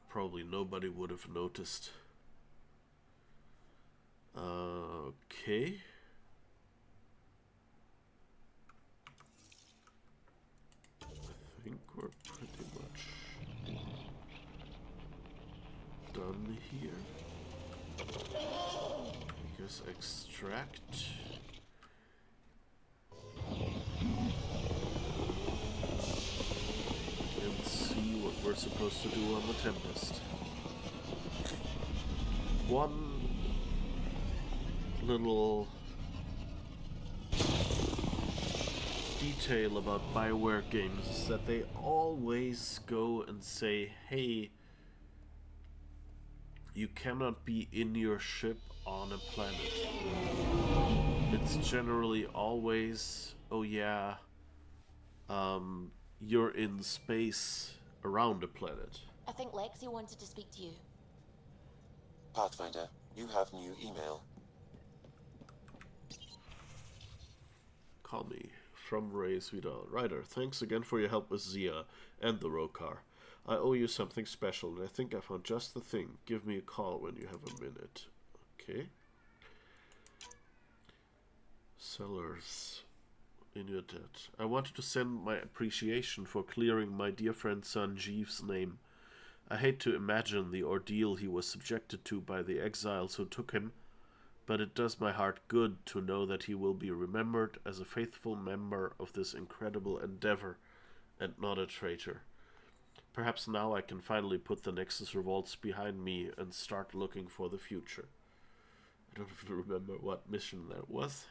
Probably nobody would have noticed. Okay. I think we're pretty much done here. I guess extract. supposed to do on the Tempest. One little detail about BioWare games is that they always go and say, hey, you cannot be in your ship on a planet. It's generally always, oh yeah, you're in space around a planet. I think Lexi wanted to speak to you. Pathfinder, you have new email. Call me. From Reyes Vidal. Ryder, thanks again for your help with Zia and the Rokar. I owe you something special, and I think I found just the thing. Give me a call when you have a minute. Okay. Sellers. In your debt. I wanted to send my appreciation for clearing my dear friend Sanjeev's name. I hate to imagine the ordeal he was subjected to by the exiles who took him, but it does my heart good to know that he will be remembered as a faithful member of this incredible endeavor, and not a traitor. Perhaps now I can finally put the Nexus revolts behind me and start looking for the future. I don't even remember what mission that was.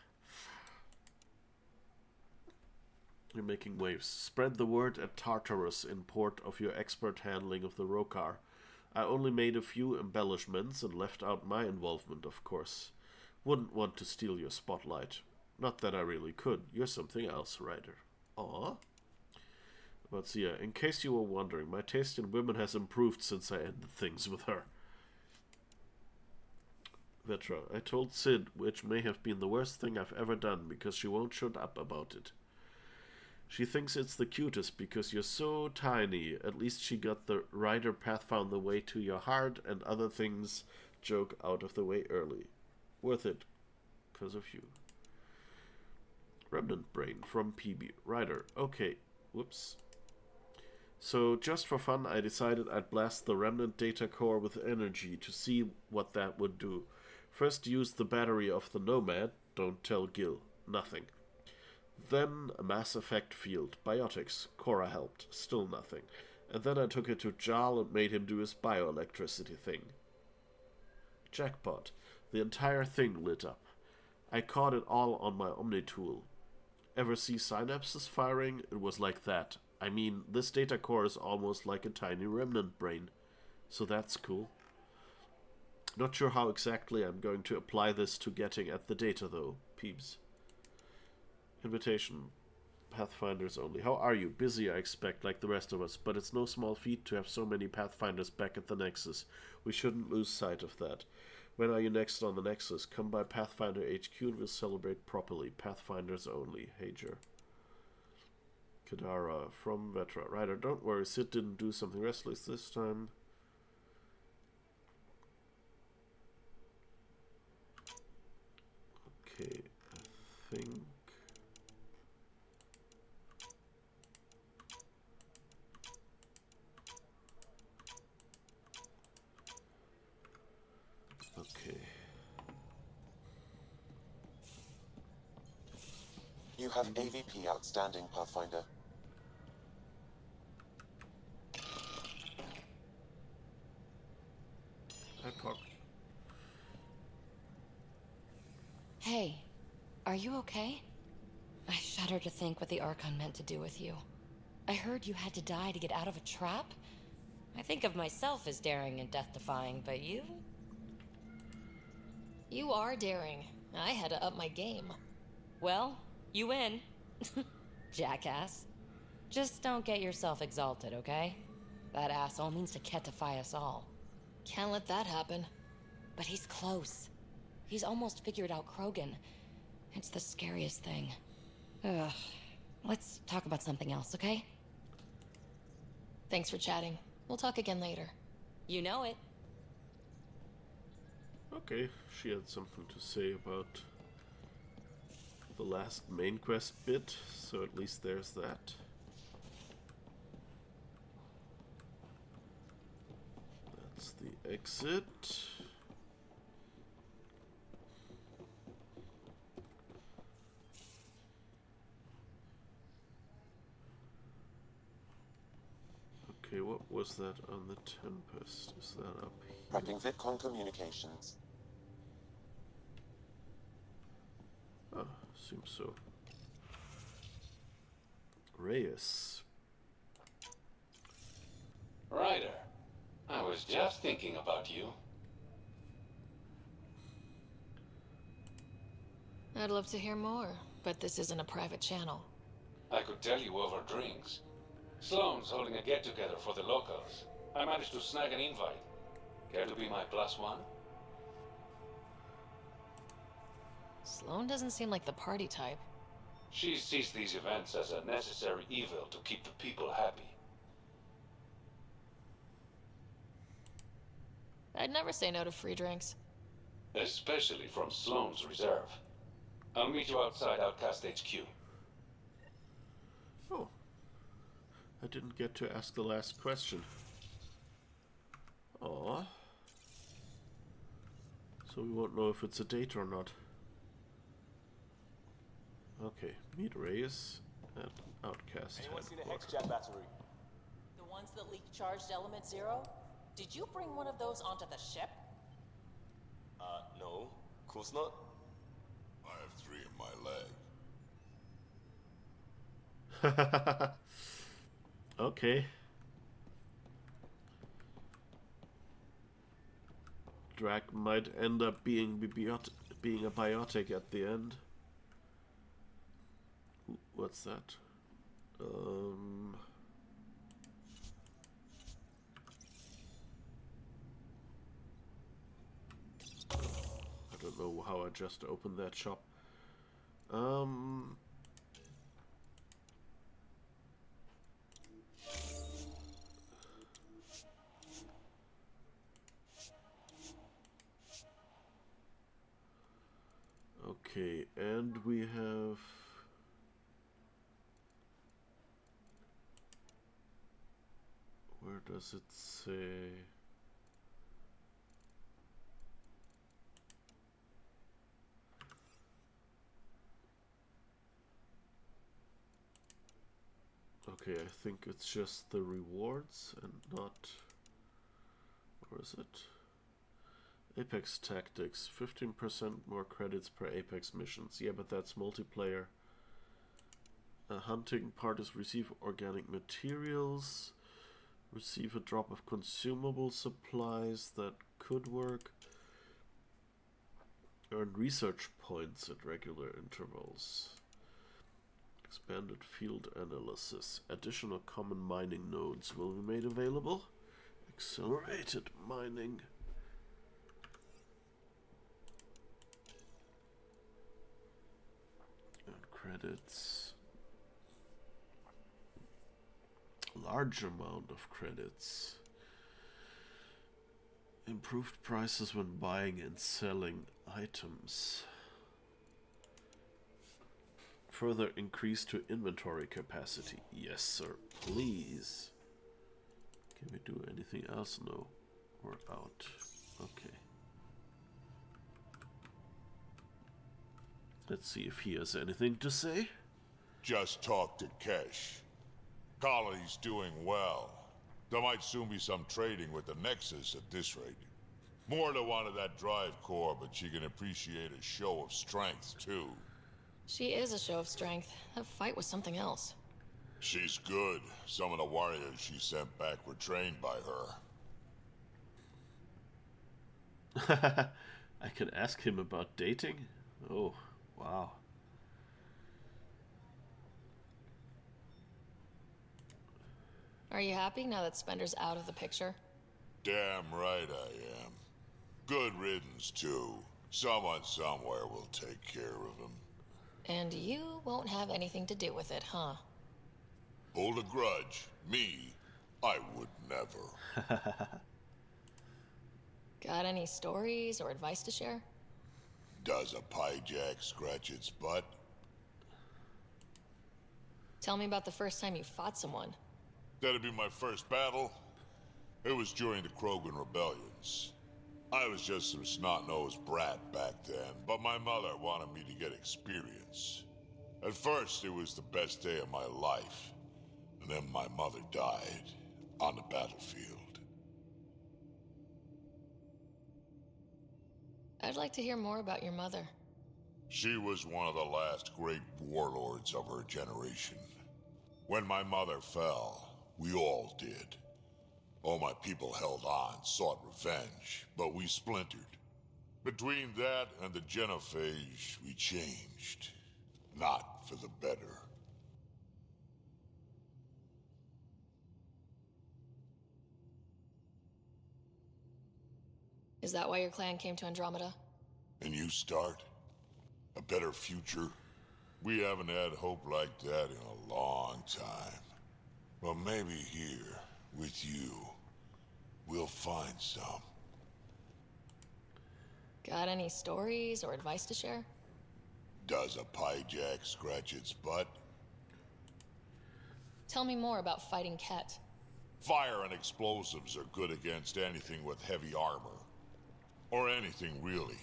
You're making waves. Spread the word at Tartarus in port of your expert handling of the Rokar. I only made a few embellishments and left out my involvement, of course. Wouldn't want to steal your spotlight. Not that I really could. You're something else, Ryder. Aw. But Zia, in case you were wondering, my taste in women has improved since I ended things with her. Vetra, I told Sid, which may have been the worst thing I've ever done, because she won't shut up about it. She thinks it's the cutest because you're so tiny. At least she got the Ryder path found the way to your heart and other things joke out of the way early. Worth it. 'Cause of you. Remnant Brain from PB. Ryder. Okay. Whoops. So just for fun I decided I'd blast the Remnant data core with energy to see what that would do. First use the battery of the Nomad. Don't tell Gil. Nothing. Then a Mass Effect field. Biotics. Cora helped. Still nothing. And then I took it to Jal and made him do his bioelectricity thing. Jackpot. The entire thing lit up. I caught it all on my Omni tool. Ever see synapses firing? It was like that. I mean, this data core is almost like a tiny remnant brain. So that's cool. Not sure how exactly I'm going to apply this to getting at the data though. Peeps. Invitation. Pathfinders only. How are you? Busy, I expect, like the rest of us, but it's no small feat to have so many Pathfinders back at the Nexus. We shouldn't lose sight of that. When are you next on the Nexus? Come by Pathfinder HQ and we'll celebrate properly. Pathfinders only. Hager. Kadara from Vetra. Ryder, don't worry, Sid didn't do something restless this time. Okay, I think... Okay. You have AVP outstanding, Pathfinder. Hi, Puck. Hey, are you okay? I shudder to think what the Archon meant to do with you. I heard you had to die to get out of a trap? I think of myself as daring and death-defying, but you? You are daring. I had to up my game. Well, you win. Jackass. Just don't get yourself exalted, okay? That asshole means to ketify us all. Can't let that happen. But he's close. He's almost figured out Krogan. It's the scariest thing. Ugh. Let's talk about something else, okay? Thanks for chatting. We'll talk again later. You know it. Okay, she had something to say about the last main quest bit, so at least there's that. That's the exit. Okay, what Was that on the Tempest? Is that up here? Prepping VidCon communications. Ah, seems so. Reyes. Ryder, I was just thinking about you. I'd love to hear more, but this isn't a private channel. I could tell you over drinks. Sloane's holding a get-together for the locals. I managed to snag an invite. Care to be my +1? Sloane doesn't seem like the party type. She sees these events as a necessary evil to keep the people happy. I'd never say no to free drinks. Especially from Sloane's reserve. I'll meet you outside Outcast HQ. Oh. I didn't get to ask the last question. Aww. So we won't know if it's a date or not. Okay, meet Reyes at Outcast Anyone see the headquarters. Hex-Jet battery? The ones that leak charged element 0? Did you bring one of those onto the ship? No. Of course not. I have 3 in my leg. Okay. Drac might end up being a biotic at the end. Ooh, what's that? I don't know how I just opened that shop. Okay, and we have... Where does it say? Okay, I think it's just the rewards and not... Where is it? Apex Tactics, 15% more credits per Apex missions. Yeah, but that's multiplayer. Hunting parties receive organic materials. Receive a drop of consumable supplies. That could work. Earn research points at regular intervals. Expanded field analysis. Additional common mining nodes will be made available. Accelerated mining. And credits. Large amount of credits. Improved prices when buying and selling items. Further increase to inventory capacity. Yes, sir. Please. Can we do anything else? No. We're out. Okay. Let's see if he has anything to say. Just talk to Kesh. Colony's doing well. There might soon be some trading with the Nexus at this rate. Morta wanted that drive core, but she can appreciate a show of strength, too. She is a show of strength. That fight was something else. She's good. Some of the warriors she sent back were trained by her. I can ask him about dating? Oh, wow. Are you happy now that Spender's out of the picture? Damn right I am. Good riddance, too. Someone somewhere will take care of him. And you won't have anything to do with it, huh? Hold a grudge. Me, I would never. Got any stories or advice to share? Does a piejack scratch its butt? Tell me about the first time you fought someone. That'd be my first battle. It was during the Krogan rebellions. I was just some snot-nosed brat back then, but my mother wanted me to get experience. At first, it was the best day of my life. And then my mother died. on the battlefield. I'd like to hear more about your mother. She was one of the last great warlords of her generation. When my mother fell, we all did. All my people held on, sought revenge, but we splintered. Between that and the Genophage, we changed. Not for the better. Is that why your clan came to Andromeda? And you start? A better future? We haven't had hope like that in a long time. But maybe here, with you, we'll find some. Got any stories or advice to share? Does a pyjak scratch its butt? Tell me more about fighting Ket. Fire and explosives are good against anything with heavy armor. Or anything, really.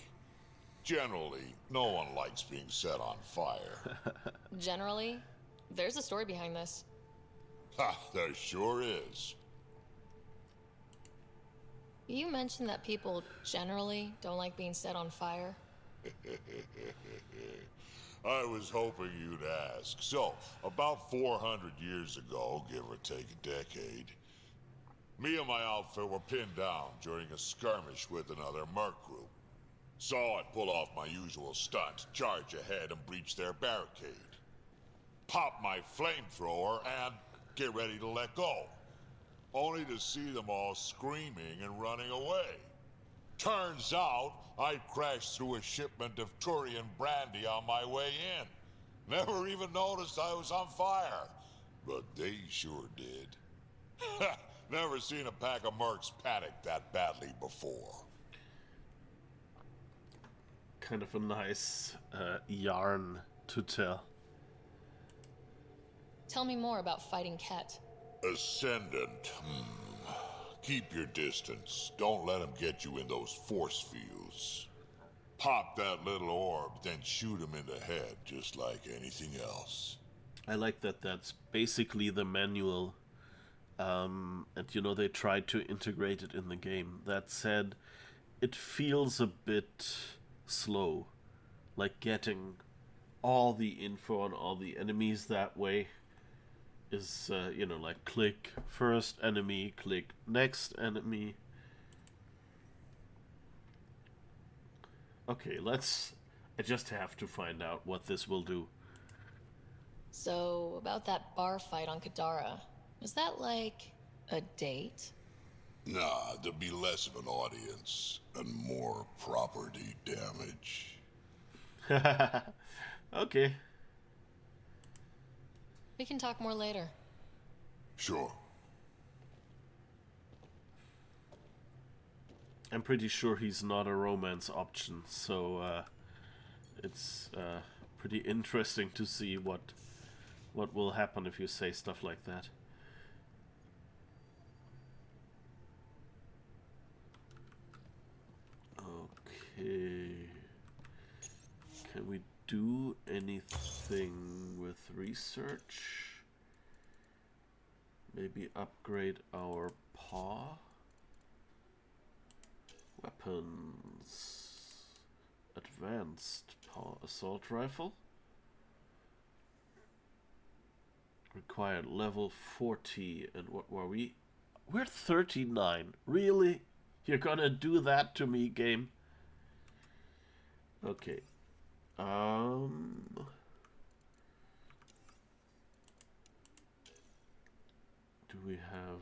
Generally, no one likes being set on fire. Generally? There's a story behind this. Ha, there sure is. You mentioned that people generally don't like being set on fire. I was hoping you'd ask. So, about 400 years ago, give or take a decade, me and my outfit were pinned down during a skirmish with another merc group. So I pull off my usual stunt, charge ahead and breach their barricade. Pop my flamethrower and get ready to let go. Only to see them all screaming and running away. Turns out, I crashed through a shipment of Turian brandy on my way in. Never even noticed I was on fire. But they sure did. Never seen a pack of mercs panic that badly before. Kind of a nice yarn to tell. Tell me more about fighting Ket. Ascendant. Keep your distance. Don't let them get you in those force fields. Pop that little orb, then shoot him in the head, just like anything else. I like that that's basically the manual. And you know, they tried to integrate it in the game. That said, it feels a bit slow. Like getting all the info on all the enemies that way is, you know, like click first enemy, click next enemy. Okay, I just have to find out what this will do. So, about that bar fight on Kadara, was that like a date? Nah, there'll be less of an audience and more property damage. Okay. We can talk more later. Sure. I'm pretty sure he's not a romance option, so it's pretty interesting to see what will happen if you say stuff like that. Okay. Can we do anything with research? Maybe upgrade our paw? Weapons. Advanced paw assault rifle. Required level 40. And what were we? We're 39. Really? You're gonna do that to me, game? Okay. Do we have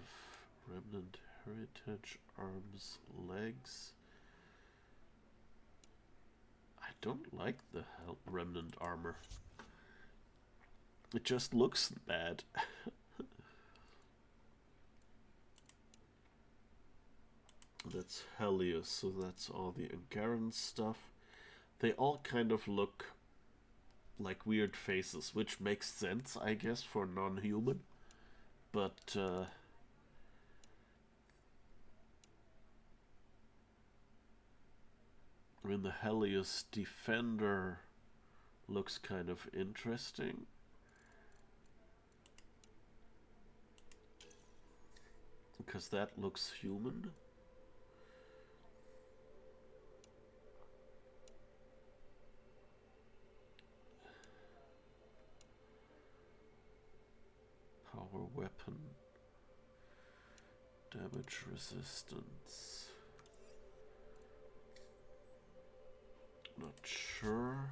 Remnant Heritage, arms, legs? I don't like the Remnant armor. It just looks bad. That's Helios, so that's all the Angaran stuff. They all kind of look like weird faces, which makes sense, I guess, for non-human. But, I mean, the Helios Defender looks kind of interesting. Because that looks human. Power weapon. Damage resistance. Not sure.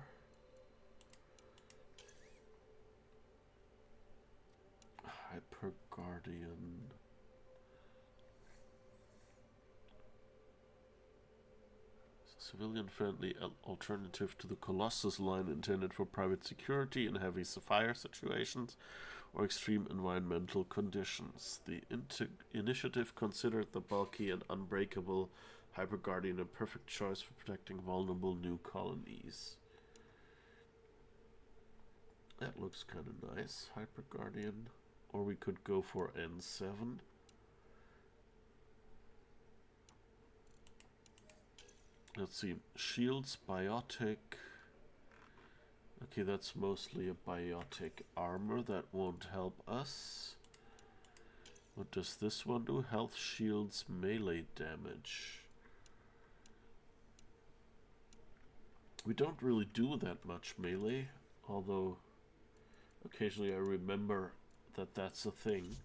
Hyper Guardian. Civilian-friendly alternative to the Colossus line intended for private security in heavy fire situations or extreme environmental conditions. The initiative considered the bulky and unbreakable Hyper Guardian a perfect choice for protecting vulnerable new colonies. That looks kind of nice, Hyper Guardian. Or we could go for N7. Let's see, shields, biotic. Okay, that's mostly a biotic armor. That won't help us. What does this one do? Health, shields, melee damage. We don't really do that much melee, although occasionally I remember that that's a thing.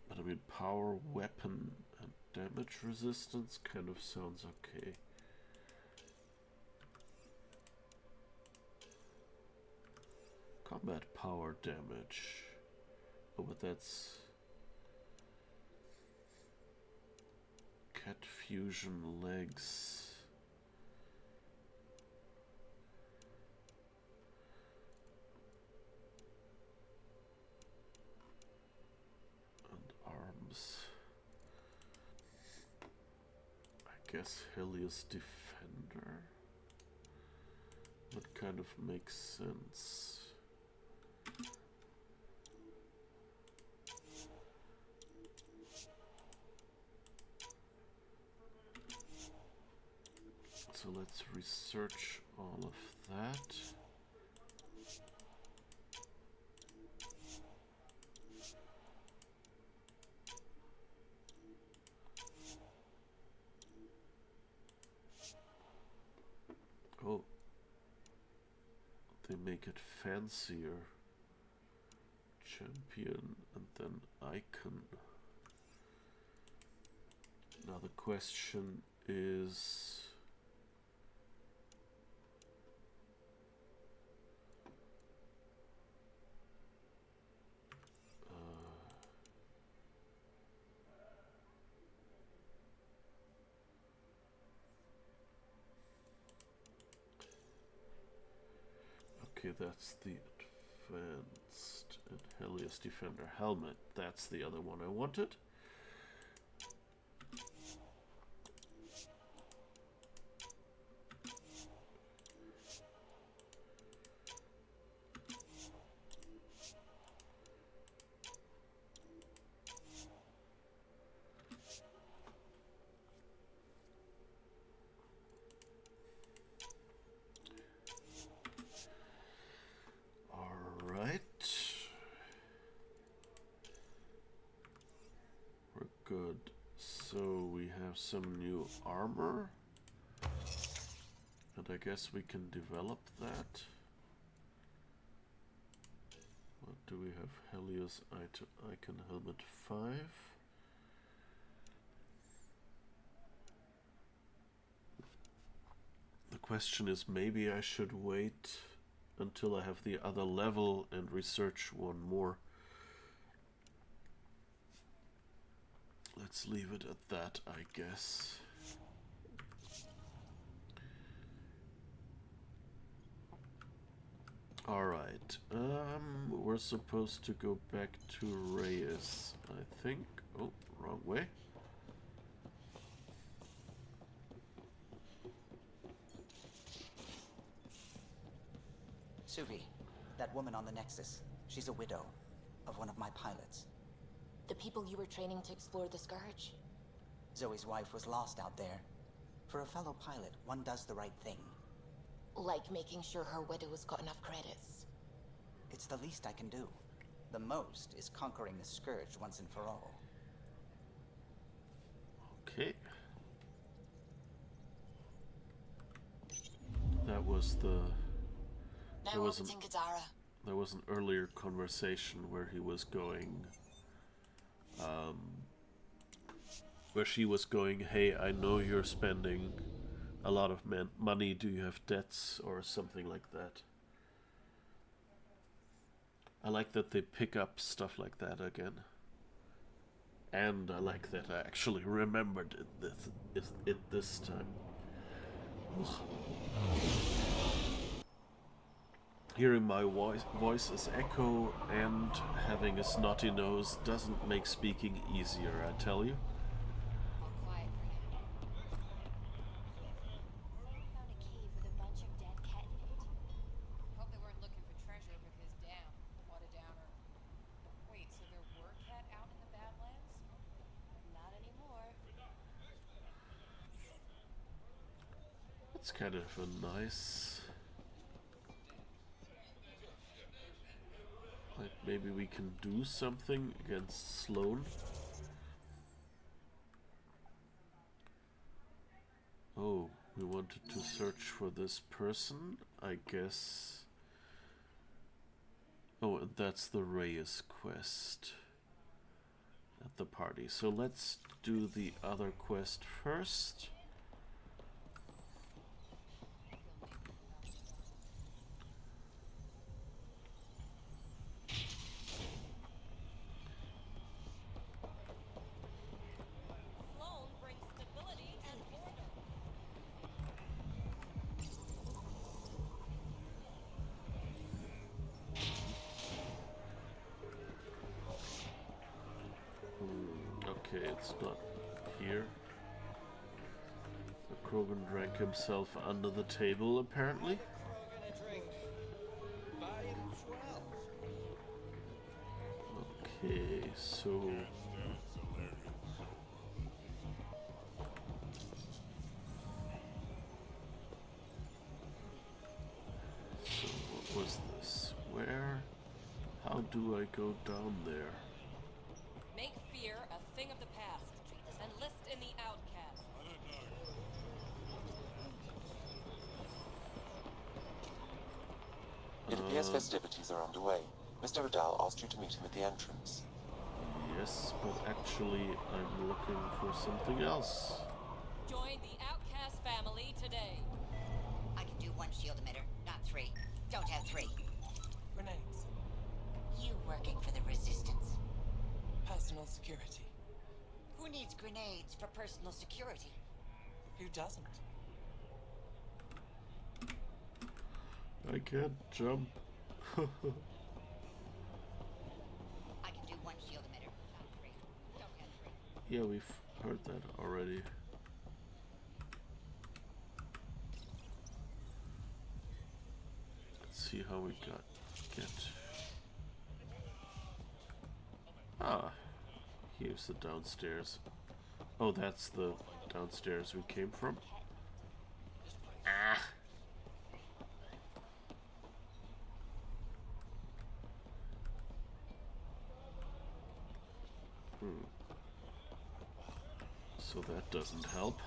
But I mean, power, weapon, and damage resistance kind of sounds okay. Combat power damage. Oh, but that's cat fusion legs. I guess Helios Defender. That kind of makes sense. So let's research all of that. Oh, they make it fancier. Champion and then icon. Now the question is, okay, that's the advanced and Helios Defender helmet. That's the other one I wanted. Good. So we have some new armor. And I guess we can develop that. What do we have? Helios Icon Helmet 5. The question is, maybe I should wait until I have the other level and research one more. Let's leave it at that, I guess. Alright, we're supposed to go back to Reyes, I think. Oh, wrong way. Suvi, that woman on the Nexus, she's a widow of one of my pilots. The people you were training to explore the Scourge? Zoe's wife was lost out there. For a fellow pilot, one does the right thing. Like making sure her widow's got enough credits. It's the least I can do. The most is conquering the Scourge once and for all. Okay. That was the... Now orbiting Gadara. There was an earlier conversation where he was going... where she was going, hey, I know you're spending a lot of money, do you have debts, or something like that. I like that they pick up stuff like that again. And I like that I actually remembered it this time. Hearing my voice as echo and having a snotty nose doesn't make speaking easier, I tell you. It's kind of a nice... Like maybe we can do something against Sloane. Oh, we wanted to search for this person, I guess. Oh, and that's the Reyes quest at the party. So let's do the other quest first. Okay, it's not here. The Krogan drank himself under the table, apparently. Okay, so... So, what was this? Where? How do I go down there? Make fear a thing of the past. Enlist in the outcast. It appears festivities are underway. Mr. O'Dowd asked you to meet him at the entrance. Yes, but actually I'm looking for something else. Join the outcast family today. I can do one shield emitter, not three. Don't have three. Grenades. You working for the Resistance? Personal security. Who needs grenades for personal security? Who doesn't? I can't jump. I can do one shield emitter, not three. Don't have three. Yeah, we've heard that already. Let's see how we get. Ah, here's the downstairs. Oh, that's the downstairs we came from. Ah. So that doesn't help.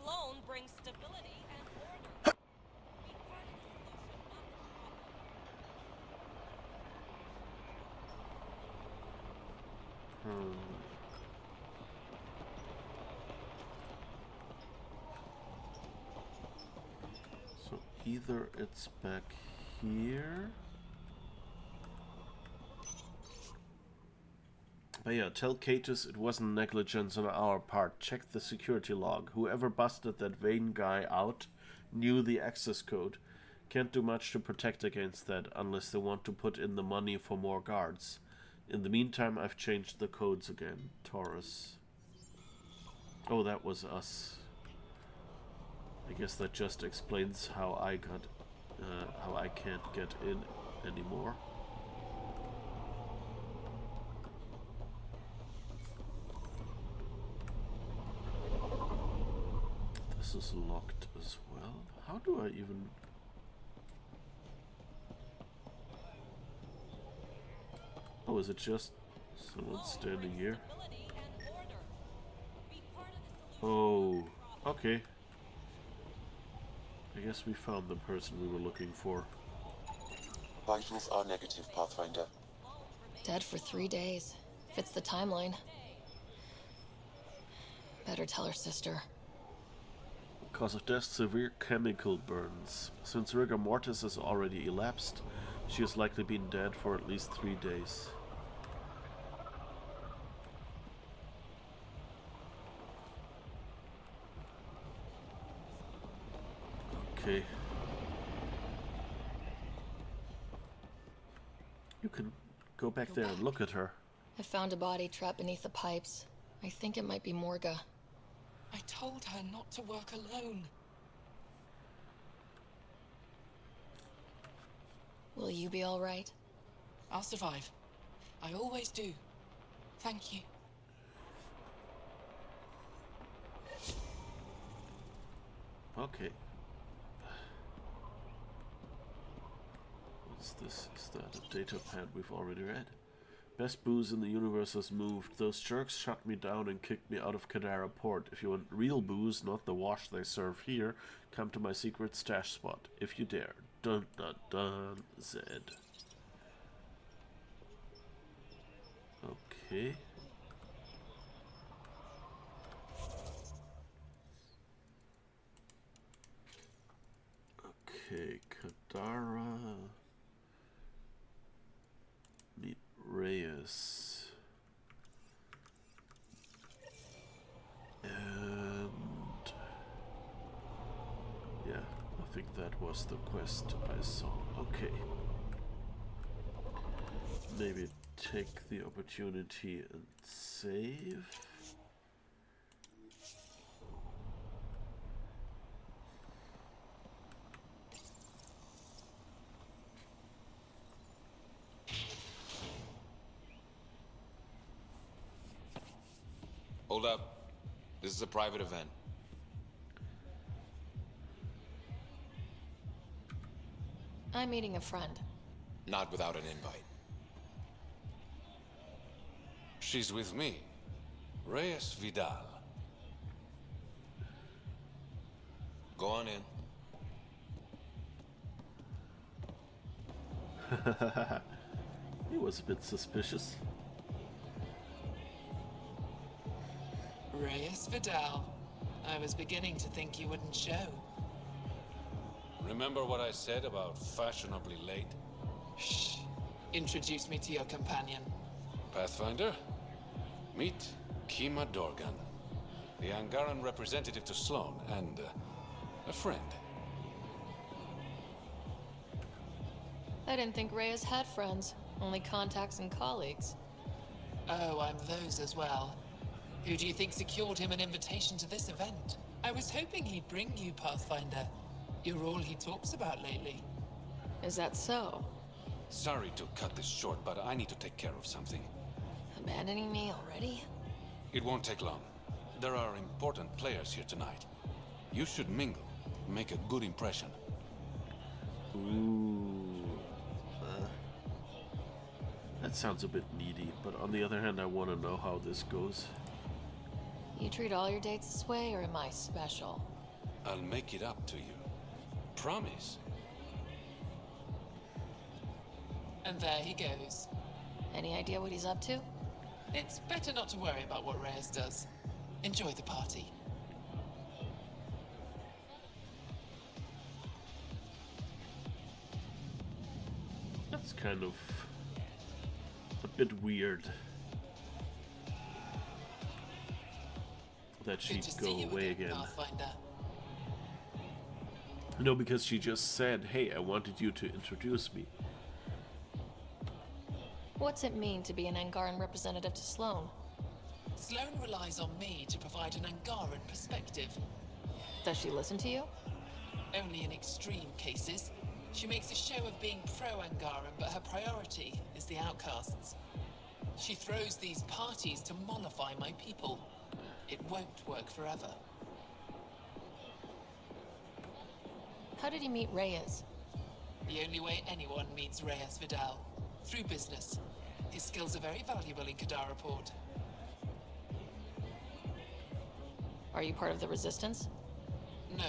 Sloane brings stability and order. Be part of the solution, not the problem. So either it's back here. But yeah, tell Catus it wasn't negligence on our part. Check the security log. Whoever busted that Vane guy out knew the access code. Can't do much to protect against that unless they want to put in the money for more guards. In the meantime, I've changed the codes again. Taurus. Oh, that was us. I I guess that just explains how how I can't get in anymore. This is locked as well. How do I even... Oh, is it just someone standing here? Oh, okay. I guess we found the person we were looking for. Vitals are negative, Pathfinder. Dead for 3 days. Fits the timeline. Better tell her sister. Cause of death, severe chemical burns. Since rigor mortis has already elapsed, she has likely been dead for at least 3 days. Okay. You can go back there and look at her. I found a body trapped beneath the pipes. I think it might be Morga. I told her not to work alone. Will you be all right? I'll survive. I always do. Thank you. Okay. What's this? Is that a data pad we've already read? Best booze in the universe has moved. Those jerks shut me down and kicked me out of Kadara Port. If you want real booze, not the wash they serve here, come to my secret stash spot. If you dare. Dun dun dun, Zed. Okay. Okay, Kadara. Meet Reyes. And yeah, I think that was the quest I saw. Okay. Maybe take the opportunity and save. Hold up. This is a private event. I'm meeting a friend. Not without an invite. She's with me. Reyes Vidal. Go on in. He was a bit suspicious. Reyes Vidal. I was beginning to think you wouldn't show. Remember what I said about fashionably late? Shh. Introduce me to your companion. Pathfinder, meet Kima Dorgan, the Angaran representative to Sloan, and a friend. I didn't think Reyes had friends. Only contacts and colleagues. Oh, I'm those as well. Who do you think secured him an invitation to this event? I was hoping he'd bring you, Pathfinder. You're all he talks about lately. Is that so? Sorry to cut this short, but I need to take care of something. Abandoning me already? It won't take long. There are important players here tonight. You should mingle, make a good impression. Ooh. That sounds a bit needy, but on the other hand, I want to know how this goes. You treat all your dates this way, or am I special? I'll make it up to you. Promise. And there he goes. Any idea what he's up to? It's better not to worry about what Reyes does. Enjoy the party. That's kind of a bit weird that she'd go away again. Pathfinder. No, because she just said, hey, I wanted you to introduce me. What's it mean to be an Angaran representative to Sloan? Sloan relies on me to provide an Angaran perspective. Does she listen to you? Only in extreme cases. She makes a show of being pro-Angaran, but her priority is the outcasts. She throws these parties to mollify my people. It won't work forever. How did you meet Reyes? The only way anyone meets Reyes Vidal. Through business. His skills are very valuable in Kadara Port. Are you part of the Resistance? No.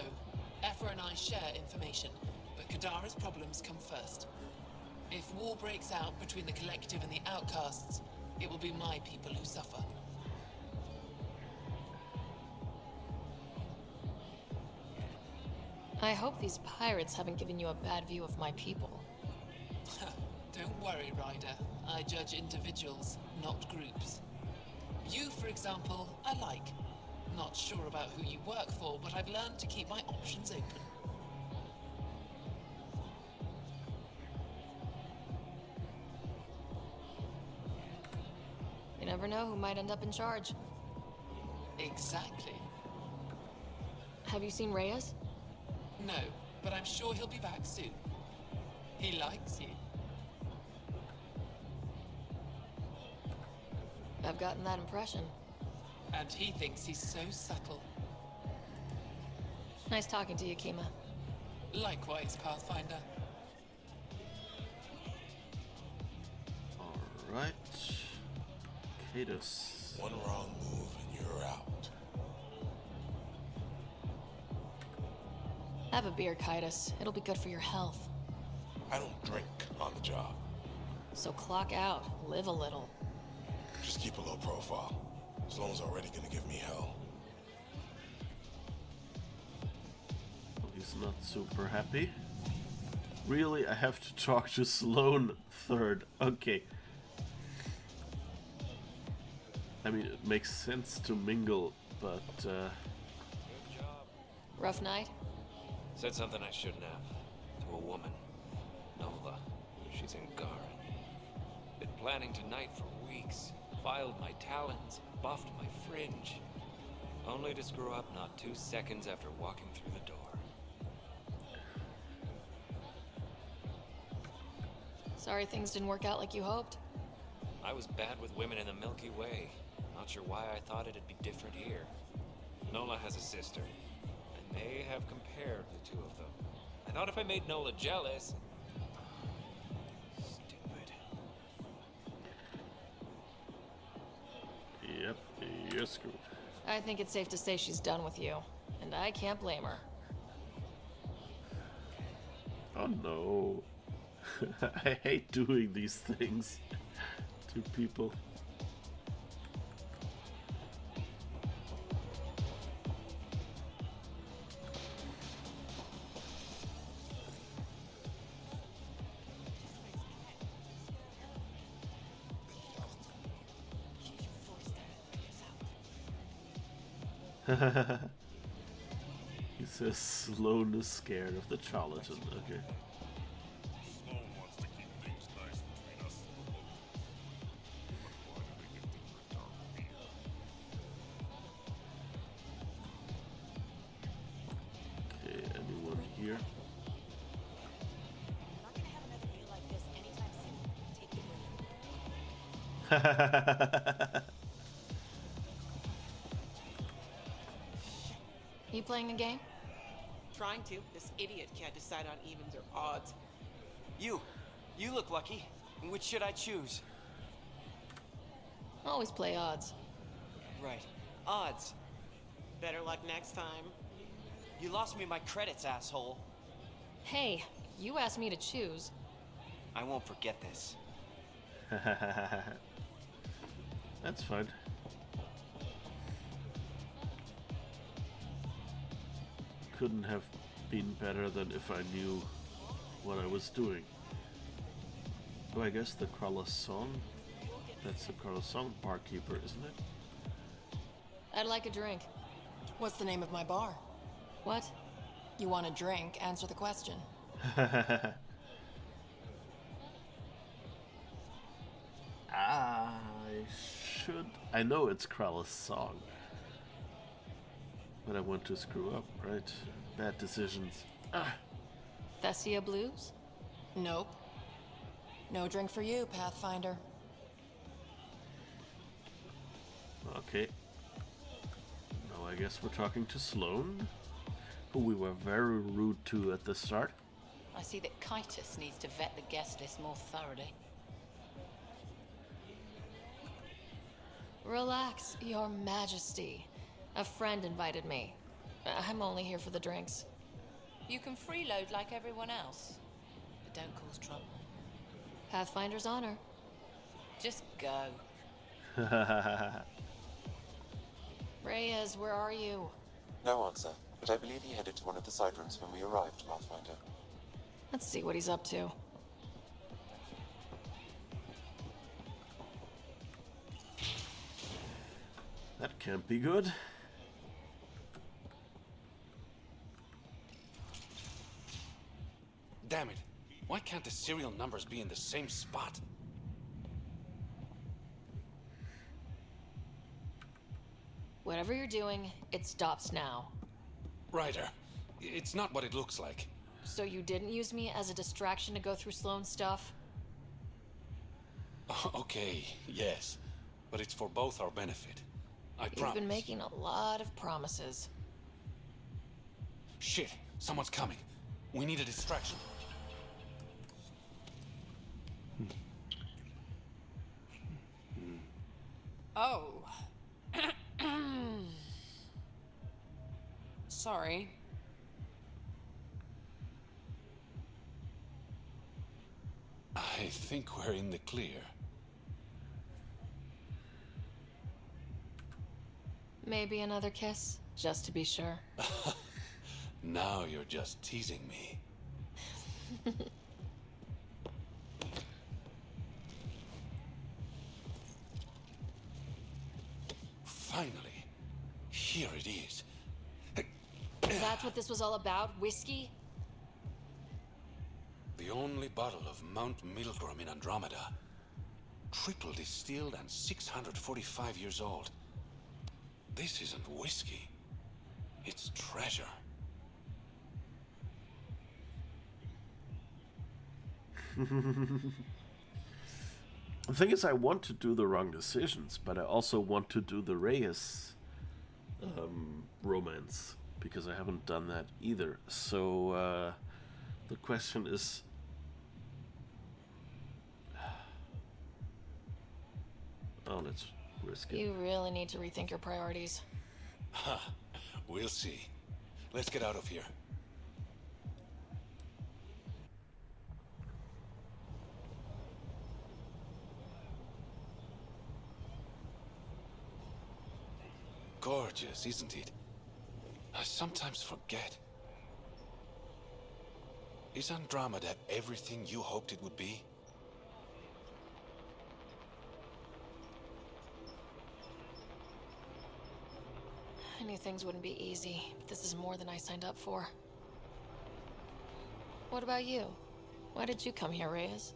Effa and I share information, but Kadara's problems come first. If war breaks out between the Collective and the Outcasts, it will be my people who suffer. I hope these pirates haven't given you a bad view of my people. Don't worry, Ryder. I judge individuals, not groups. You, for example, I like. Not sure about who you work for, but I've learned to keep my options open. You never know who might end up in charge. Exactly. Have you seen Reyes? No, but I'm sure he'll be back soon. He likes you. I've gotten that impression. And he thinks he's so subtle. Nice talking to you, Kima. Likewise, Pathfinder. Alright. Cadus. One wrong move and you're out. Have a beer, Kaitis. It'll be good for your health. I don't drink on the job. So clock out. Live a little. Just keep a low profile. Sloane's already gonna give me hell. He's not super happy. Really, I have to talk to Sloane third. Okay. I mean, it makes sense to mingle, but Good job. Rough night? Said something I shouldn't have. To a woman. Nola. She's in Garin. Been planning tonight for weeks. Filed my talons, buffed my fringe. Only to screw up not 2 seconds after walking through the door. Sorry things didn't work out like you hoped. I was bad with women in the Milky Way. Not sure why I thought it'd be different here. Nola has a sister. I may have compared the two of them. I thought if I made Nola jealous... Stupid. Yep, you're screwed. I think it's safe to say she's done with you. And I can't blame her. Oh no. I hate doing these things to people. He says Sloane is scared of the charlatan. Okay. Okay, anyone here? You playing a game? Trying to. This idiot can't decide on evens or odds. You look lucky. Which should I choose? Always play odds. Right. Odds. Better luck next time. You lost me my credits, asshole. Hey, you asked me to choose. I won't forget this. That's fine. Couldn't have been better than if I knew what I was doing. Oh, I guess the Croissant? That's the Croissant barkeeper, isn't it? I'd like a drink. What's the name of my bar? What? You want a drink? Answer the question. I know it's Croissant. But I want to screw up, right? Bad decisions. Thessia Blues? Nope. No drink for you, Pathfinder. Okay. Now I guess we're talking to Sloane, who we were very rude to at the start. I see that Kitus needs to vet the guest list more thoroughly. Relax, Your Majesty. A friend invited me. I'm only here for the drinks. You can freeload like everyone else, but don't cause trouble. Pathfinder's honor. Just go. Reyes, where are you? No answer, but I believe he headed to one of the side rooms when we arrived, Pathfinder. Let's see what he's up to. That can't be good. Damn it. Why can't the serial numbers be in the same spot? Whatever you're doing, it stops now. Ryder, it's not what it looks like. So you didn't use me as a distraction to go through Sloane's stuff? Okay, yes. But it's for both our benefit. I promise. You've been making a lot of promises. Shit, someone's coming. We need a distraction. Oh. Sorry. I think we're in the clear. Maybe another kiss, just to be sure. Now you're just teasing me. Finally, here it is. That's what this was all about? Whiskey? The only bottle of Mount Milgram in Andromeda. Triple distilled and 645 years old. This isn't whiskey. It's treasure. The thing is, I want to do the wrong decisions, but I also want to do the Reyes romance, because I haven't done that either. So the question is, oh, let's risk it. You really need to rethink your priorities. Huh. We'll see. Let's get out of here. Gorgeous, isn't it? I sometimes forget. Is Andromeda everything you hoped it would be? I knew things wouldn't be easy, but this is more than I signed up for. What about you? Why did you come here, Reyes?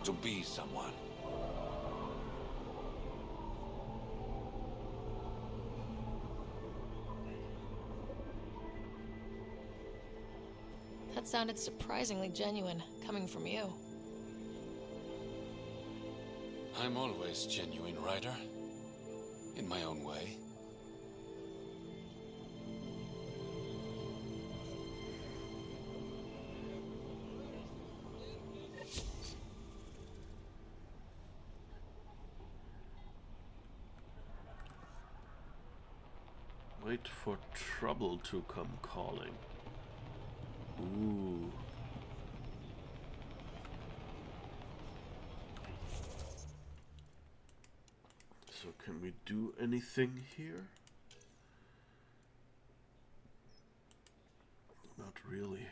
To be someone. That sounded surprisingly genuine, coming from you. I'm always genuine, Ryder. In my own way. Wait for trouble to come calling. Ooh. So can we do anything here? Not really.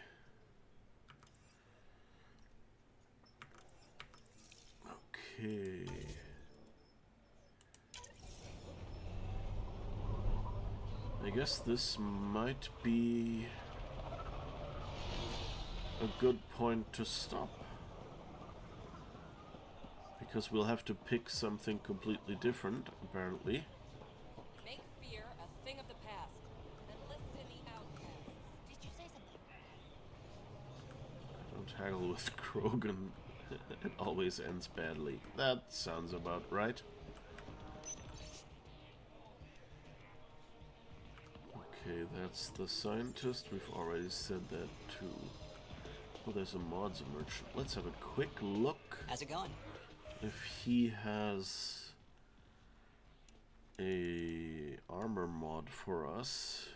Okay. I guess this might be a good point to stop. Because we'll have to pick something completely different, apparently. Make fear a thing of the past. Enlist in the outposts. Did you say something? Don't haggle with Krogan. It always ends badly. That sounds about right. Okay, that's the scientist. We've already said that too. Oh, there's a mods merchant. Let's have a quick look. How's it going? If he has a armor mod for us.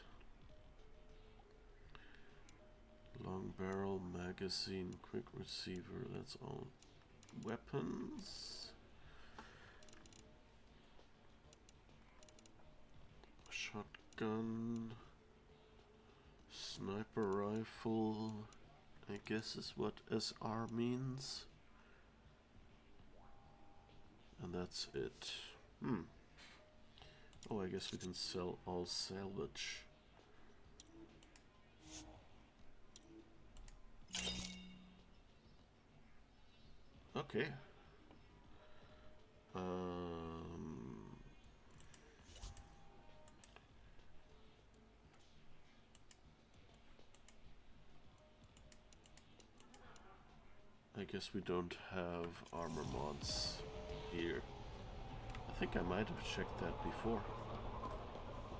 Long barrel, magazine, quick receiver, that's all. Weapons. Shotgun. Sniper rifle, I guess is what SR means. And that's it. Oh, I guess we can sell all salvage. Okay. I guess we don't have armor mods here. I think I might have checked that before.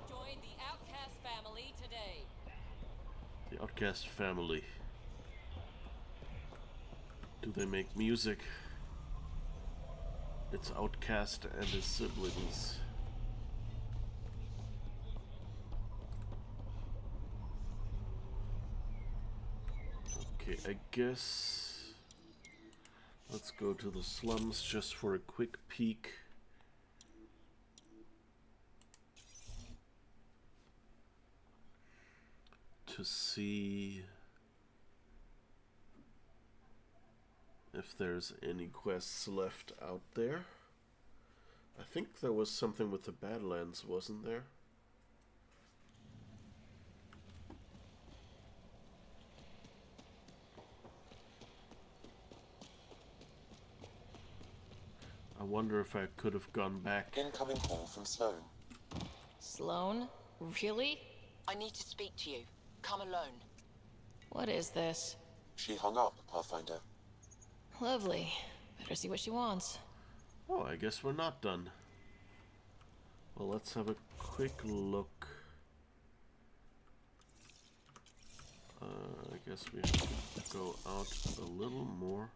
Join the Outcast family today. The Outcast family. Do they make music? It's Outcast and his siblings. Okay, I guess let's go to the slums just for a quick peek. To see if there's any quests left out there. I think there was something with the Badlands, wasn't there? I wonder if I could have gone back. Incoming call from Sloan. Sloan? Really? I need to speak to you. Come alone. What is this? She hung up, Pathfinder. Lovely. Better see what she wants. Oh, I guess we're not done. Well, let's have a quick look. I guess we have to go out a little more.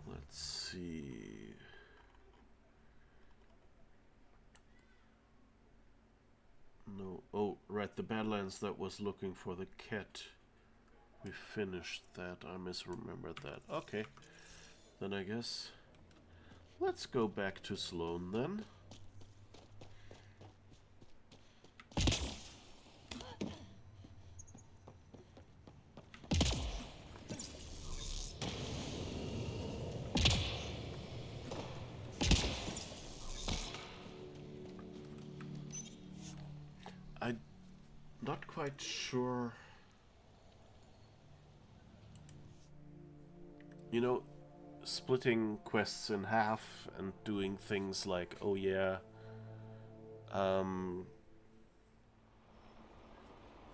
Let's see. No, oh, right, the Badlands that was looking for the cat. We finished that, I misremembered that. Okay, then I guess let's go back to Sloan then. I'm not quite sure. You know, splitting quests in half and doing things like, oh yeah,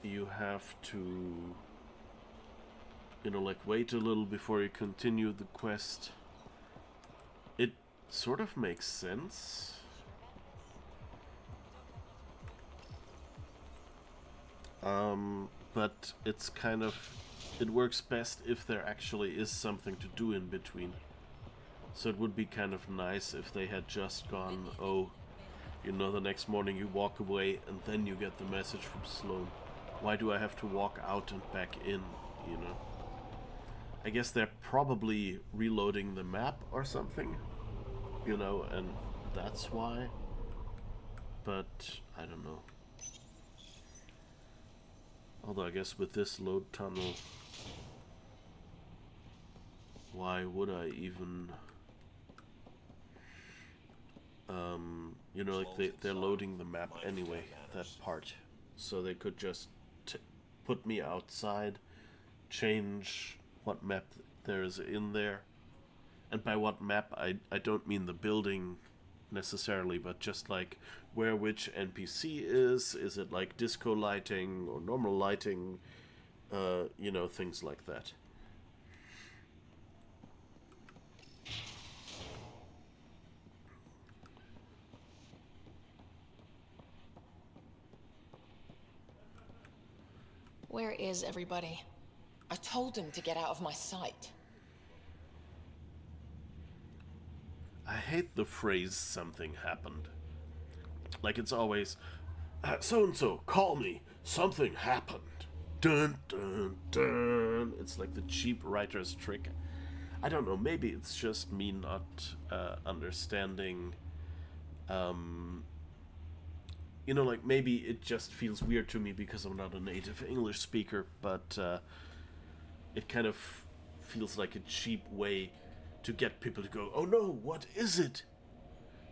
you have to, you know, like wait a little before you continue the quest. It sort of makes sense. But it's kind of, it works best if there actually is something to do in between. So it would be kind of nice if they had just gone, oh, you know, the next morning you walk away and then you get the message from Sloan. Why do I have to walk out and back in, you know? I guess they're probably reloading the map or something, you know, and that's why. But I don't know. Although I guess with this load tunnel, why would I even, you know, like they're loading the map anyway, that part. So they could just put me outside, change what map there is in there. And by what map, I don't mean the building necessarily, but just like where which NPC is. Is it like disco lighting or normal lighting? You know, things like that. Where is everybody? I told them to get out of my sight. I hate the phrase "something happened." Like it's always, so-and-so, call me, something happened. Dun, dun, dun. It's like the cheap writer's trick. I don't know, maybe it's just me not understanding, you know, like maybe it just feels weird to me because I'm not a native English speaker, but it kind of feels like a cheap way to get people to go, oh no, what is it?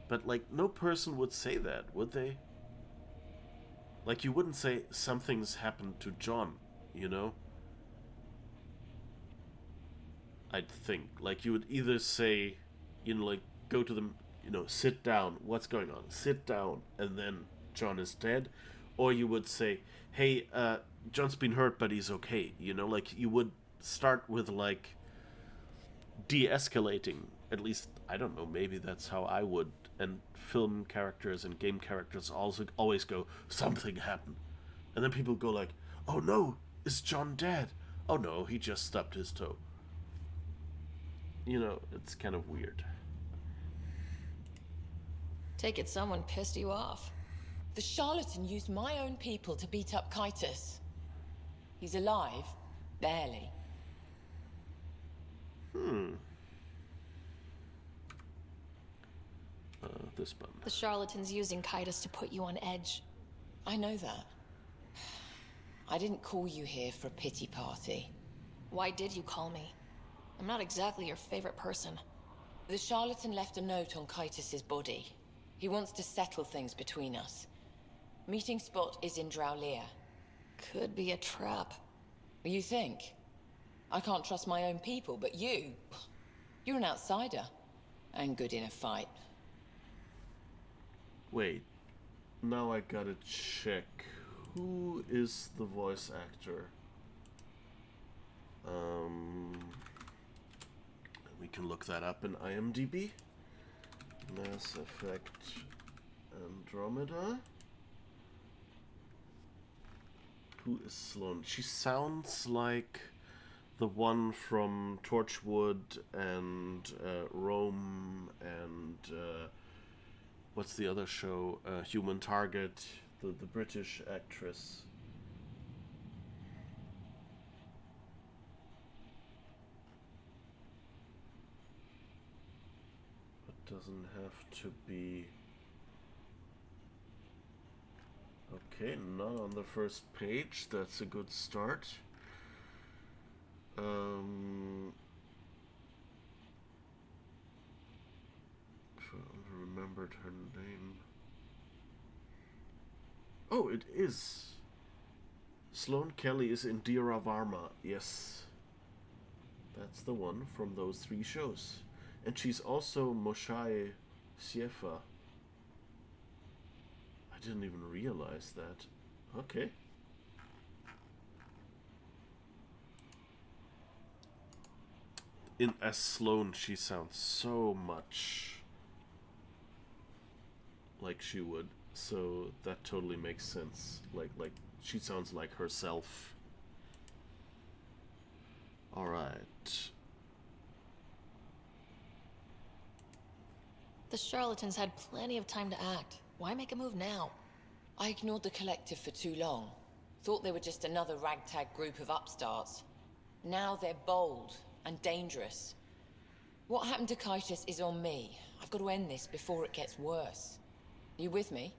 But like, no person would say that, would they? Like, you wouldn't say something's happened to John, you know? I'd think. Like, you would either say, you know, like, go to them, you know, sit down, what's going on? Sit down, and then John is dead. Or you would say, hey, John's been hurt, but he's okay, you know? Like, you would start with, like, de-escalating. At least, I don't know, maybe that's how I would. And film characters and game characters also always go, something happened. And then people go like, oh no, is John dead? Oh no, he just stubbed his toe. You know, it's kind of weird. Take it someone pissed you off. The charlatan used my own people to beat up Kaitis. He's alive, barely. This button. The charlatan's using Kaitis to put you on edge. I know that. I didn't call you here for a pity party. Why did you call me? I'm not exactly your favorite person. The charlatan left a note on Kaitis' body. He wants to settle things between us. Meeting spot is in Drowlear. Could be a trap. You think? I can't trust my own people, but you're an outsider. And good in a fight. Wait, now I gotta check. Who is the voice actor? We can look that up in IMDb. Mass Effect Andromeda. Who is Sloane? She sounds like the one from Torchwood and Rome and what's the other show? Human Target, the British actress. It doesn't have to be... Okay, not on the first page. That's a good start. If I remembered her name. Oh, it is. Sloane Kelly is Indira Varma. Yes. That's the one from those 3 shows. And she's also Moshae Siefa. I didn't even realize that. Okay. As Sloane, she sounds so much like she would, so that totally makes sense. Like she sounds like herself. All right. The charlatans had plenty of time to act. Why make a move now? I ignored the collective for too long. Thought they were just another ragtag group of upstarts. Now they're bold and dangerous. What happened to Kaitis is on me. I've got to end this before it gets worse. You with me?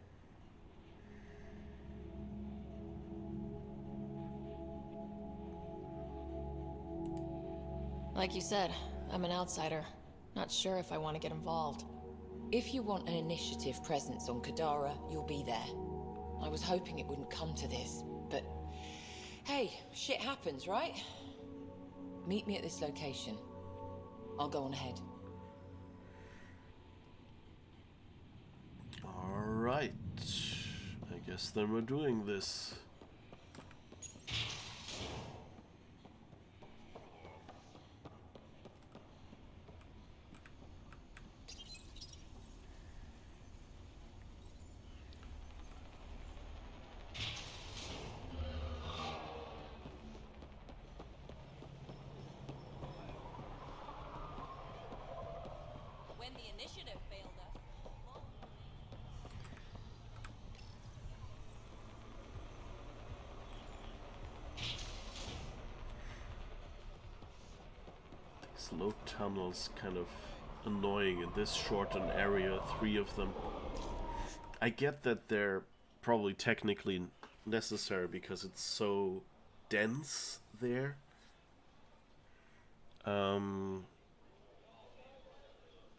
Like you said, I'm an outsider. Not sure if I want to get involved. If you want an initiative presence on Kadara, you'll be there. I was hoping it wouldn't come to this, but Hey, shit happens, right? Meet me at this location. I'll go on ahead. Alright. I guess then we're doing this. When the initiative failed us. These low tunnels kind of annoying in this shortened area, 3 of them. I get that they're probably technically necessary because it's so dense there.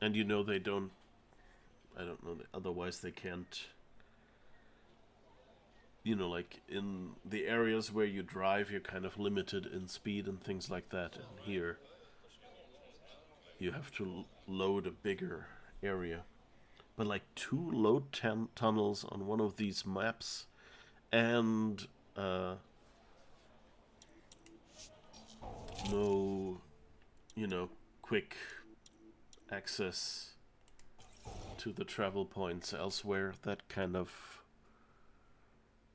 And you know they don't, I don't know, otherwise they can't, you know, like in the areas where you drive you're kind of limited in speed and things like that, and here you have to load a bigger area. But like 2 load tunnels on one of these maps, and no, you know, quick access to the travel points elsewhere, that kind of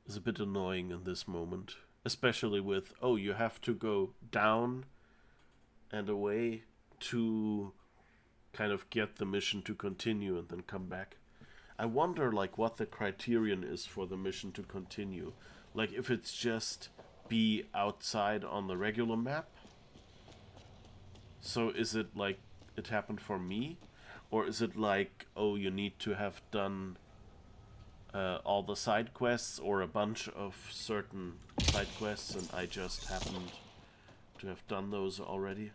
is a bit annoying in this moment. Especially with, oh, you have to go down and away to kind of get the mission to continue and then come back. I wonder like what the criterion is for the mission to continue. Like if it's just be outside on the regular map. So is it like it happened for me? Or is it like, oh, you need to have done all the side quests or a bunch of certain side quests and I just happened to have done those already?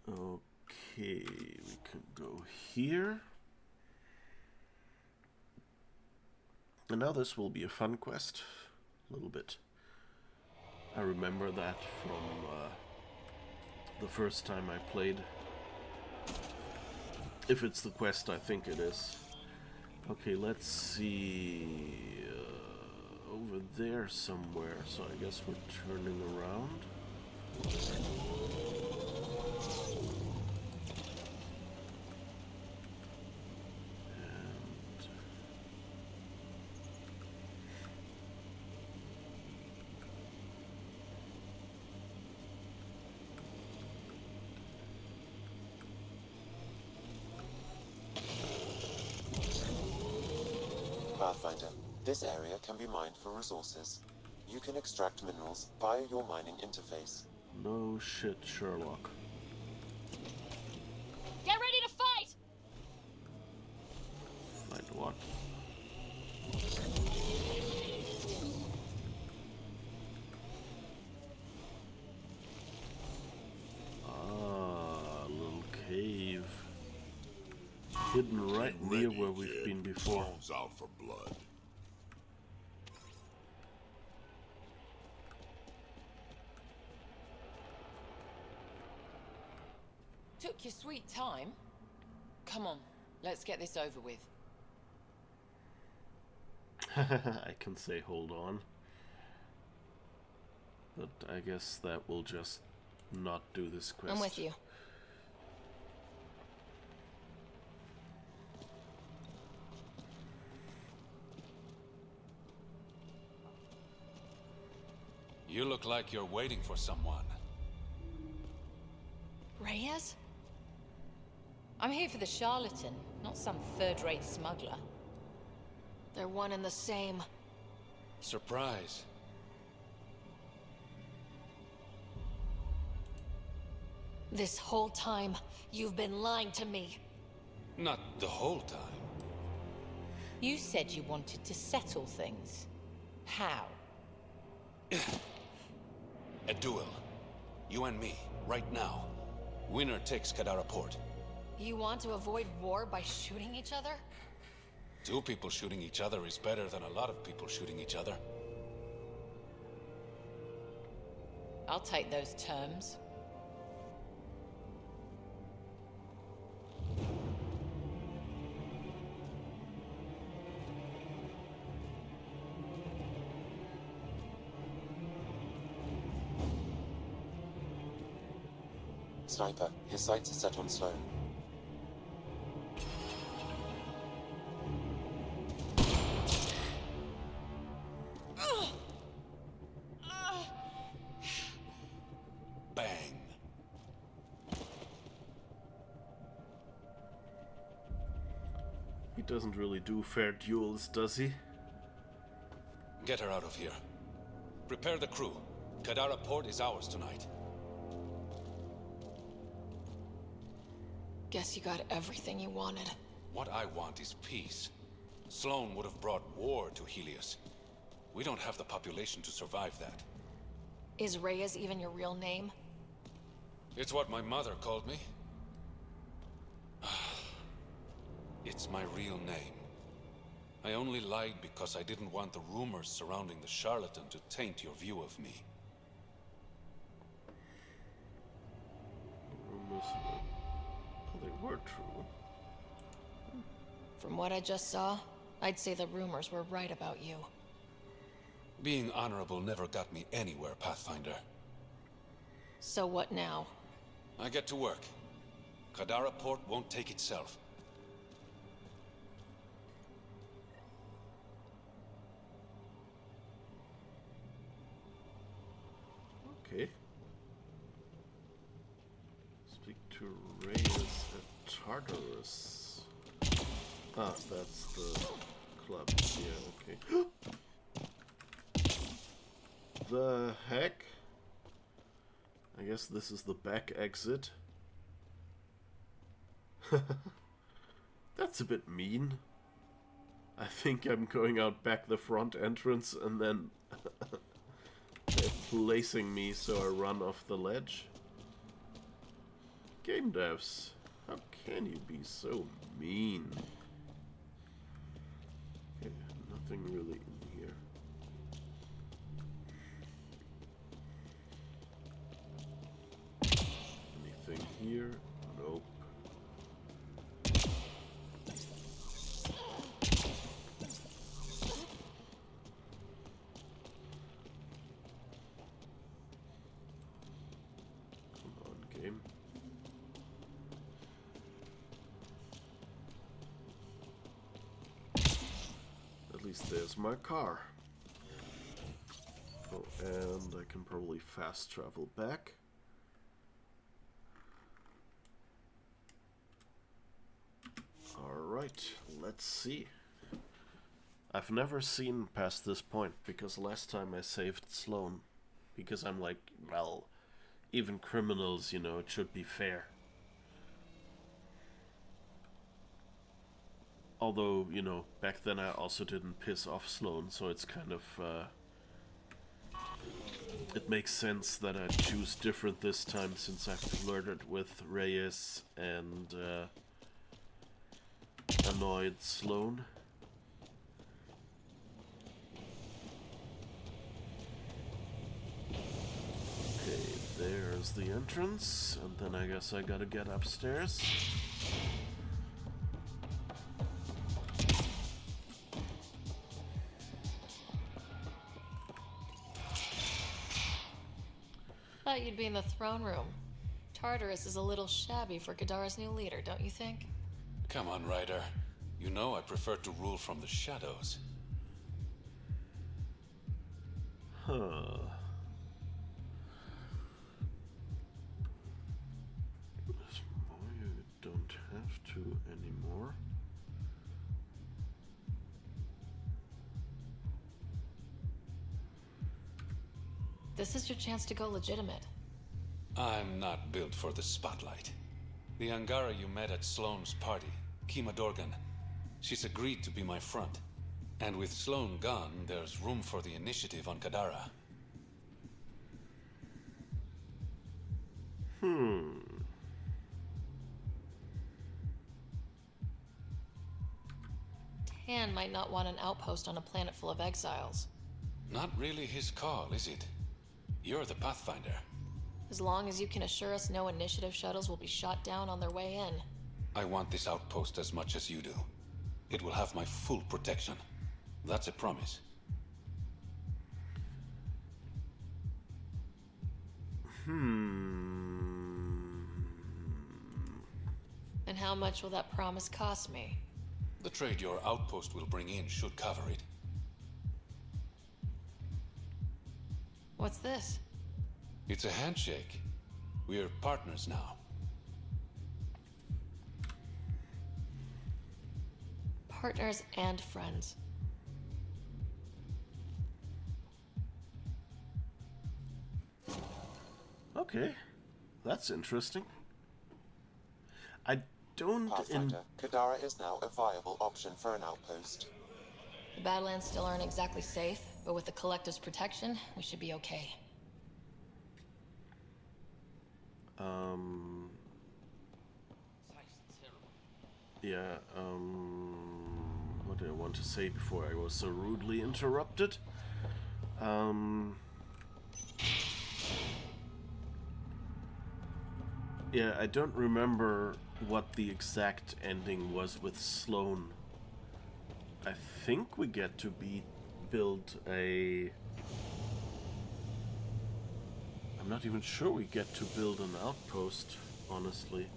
Okay, we can go here. And now this will be a fun quest, a little bit. I remember that from the first time I played. If it's the quest, I think it is. Okay, let's see. Over there somewhere, so I guess we're turning around. Pathfinder, this area can be mined for resources. You can extract minerals via your mining interface. No shit, Sherlock. Get ready to fight! Fight what? Ah, a little cave. Hidden right near where we've been before. Phone's out for blood. Took your sweet time. Come on, let's get this over with. I can say hold on. But I guess that will just not do this quest. I'm with you. You look like you're waiting for someone. Reyes? I'm here for the charlatan, not some third-rate smuggler. They're one and the same. Surprise. This whole time, you've been lying to me. Not the whole time. You said you wanted to settle things. How? A duel. You and me, right now. Winner takes Kadara Port. You want to avoid war by shooting each other? Two people shooting each other is better than a lot of people shooting each other. I'll take those terms. Sniper, his sights are set on Sloan. Bang. He doesn't really do fair duels, does he? Get her out of here. Prepare the crew. Kadara Port is ours tonight. Guess you got everything you wanted. What I want is peace. Sloan would have brought war to Helios. We don't have the population to survive that. Is Reyes even your real name? It's what my mother called me. It's my real name. I only lied because I didn't want the rumors surrounding the charlatan to taint your view of me. Rumors, they were true. From what I just saw, I'd say the rumors were right about you. Being honorable never got me anywhere, Pathfinder. So what now? I get to work. Kadara Port won't take itself. Okay. Speak to Reyes at Tartarus. Ah, that's the club. Yeah, okay. The heck? I guess this is the back exit. That's a bit mean. I think I'm going out back the front entrance and then they're placing me so I run off the ledge. Game devs, how can you be so mean? Okay, nothing really in here. Anything here? Nope. Come on, game. At least there's my car. Oh, and I can probably fast travel back. Alright, let's see. I've never seen past this point, because last time I saved Sloan. Because I'm like, well, even criminals, you know, it should be fair. Although, you know, back then I also didn't piss off Sloan, so it's kind of, it makes sense that I choose different this time, since I've flirted with Reyes and, annoyed Sloan. Okay, there's the entrance, and then I guess I gotta get upstairs. Thought you'd be in the throne room. Tartarus is a little shabby for Kadara's new leader, don't you think? Come on, Ryder. You know I prefer to rule from the shadows. Huh. You don't have to anymore. This is your chance to go legitimate. I'm not built for the spotlight. The Angara you met at Sloane's party, Kima Dorgan, she's agreed to be my front. And with Sloane gone, there's room for the initiative on Kadara. Han might not want an outpost on a planet full of exiles. Not really his call, is it? You're the Pathfinder. As long as you can assure us no initiative shuttles will be shot down on their way in. I want this outpost as much as you do. It will have my full protection. That's a promise. And how much will that promise cost me? The trade your outpost will bring in should cover it. What's this? It's a handshake. We're partners now. Partners and friends. Okay, that's interesting. I don't... Pathfinder, Kadara is now a viable option for an outpost. The Badlands still aren't exactly safe, but with the Collective's protection, we should be okay. Yeah, what did I want to say before I was so rudely interrupted? Yeah, I don't remember what the exact ending was with Sloan. I think we get to build a... I'm not even sure we get to build an outpost, honestly.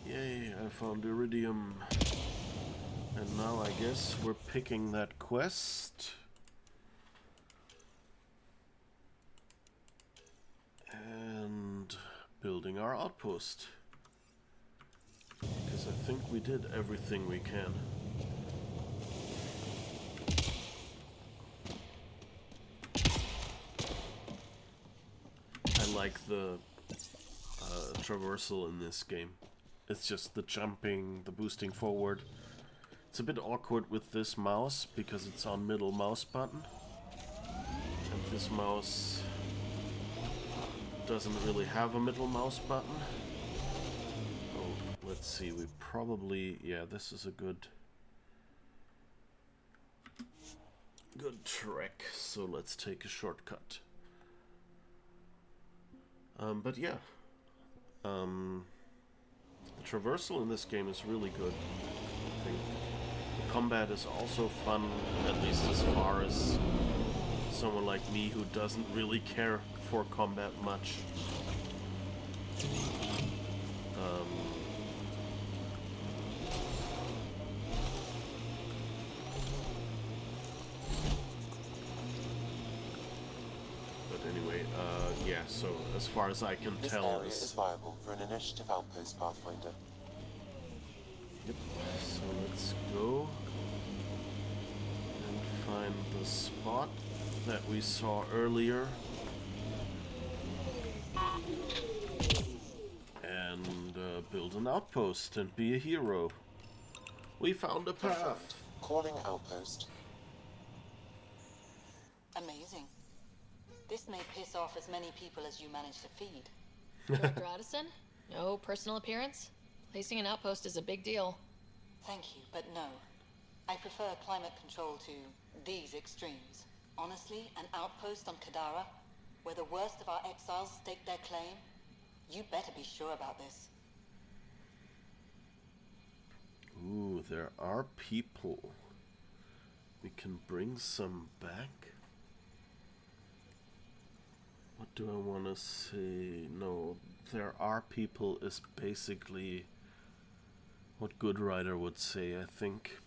Yay, I found iridium. And now I guess we're picking that quest. And building our outpost. Because I think we did everything we can. I like the traversal in this game. It's just the jumping, the boosting forward. It's a bit awkward with this mouse because it's on middle mouse button. And this mouse doesn't really have a middle mouse button. Oh, let's see, we probably... yeah, this is a good trek, so let's take a shortcut. But yeah, the traversal in this game is really good. I think the combat is also fun, at least as far as someone like me who doesn't really care for combat much. But anyway, yeah, so as far as I can This tell... area is viable for an initiative outpost, Pathfinder. Yep, so let's go and find the spot that we saw earlier. And build an outpost and be a hero. We found a path. Calling outpost. Amazing. This may piss off as many people as you manage to feed. Director Addison? No personal appearance? Placing an outpost is a big deal. Thank you, but no. I prefer climate control to these extremes. Honestly, an outpost on Kadara, where the worst of our exiles stake their claim, you better be sure about this. Ooh, there are people. We can bring some back. What do I want to say? No, there are people is basically what good Ryder would say, I think.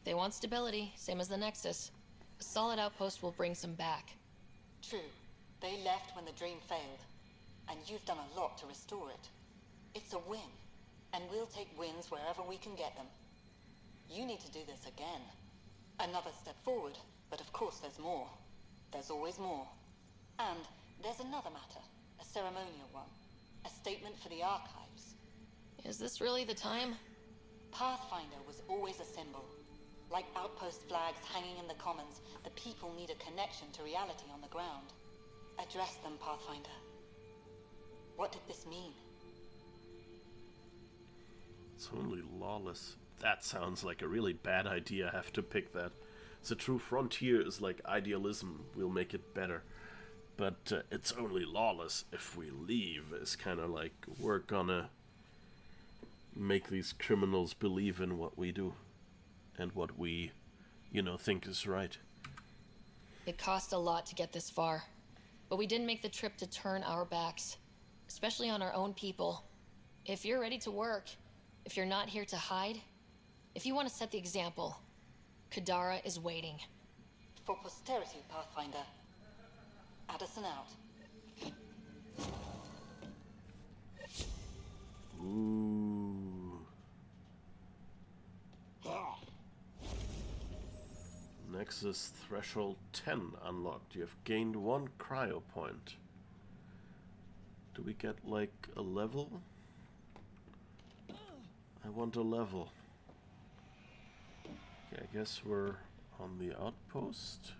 They want stability, same as the Nexus. A solid outpost will bring some back. True. They left when the dream failed, and you've done a lot to restore it. It's a win, and we'll take wins wherever we can get them. You need to do this again. Another step forward, but of course there's more. There's always more. And there's another matter, a ceremonial one. A statement for the archives. Is this really the time? Pathfinder was always a symbol. Like outpost flags hanging in the commons, the people need a connection to reality on the ground. Address them, Pathfinder. What did this mean? It's only lawless. That sounds like a really bad idea. I have to pick that. The true frontier is like idealism. We'll make it better. But it's only lawless if we leave. It's kind of like we're gonna make these criminals believe in what we do. And what we, think is right. It cost a lot to get this far. But we didn't make the trip to turn our backs. Especially on our own people. If you're ready to work, if you're not here to hide, if you want to set the example, Kadara is waiting. For posterity, Pathfinder. Addison out. Ooh. Nexus Threshold 10 unlocked. You have gained 1 cryo point. Do we get, like, a level? I want a level. Okay, I guess we're on the outpost.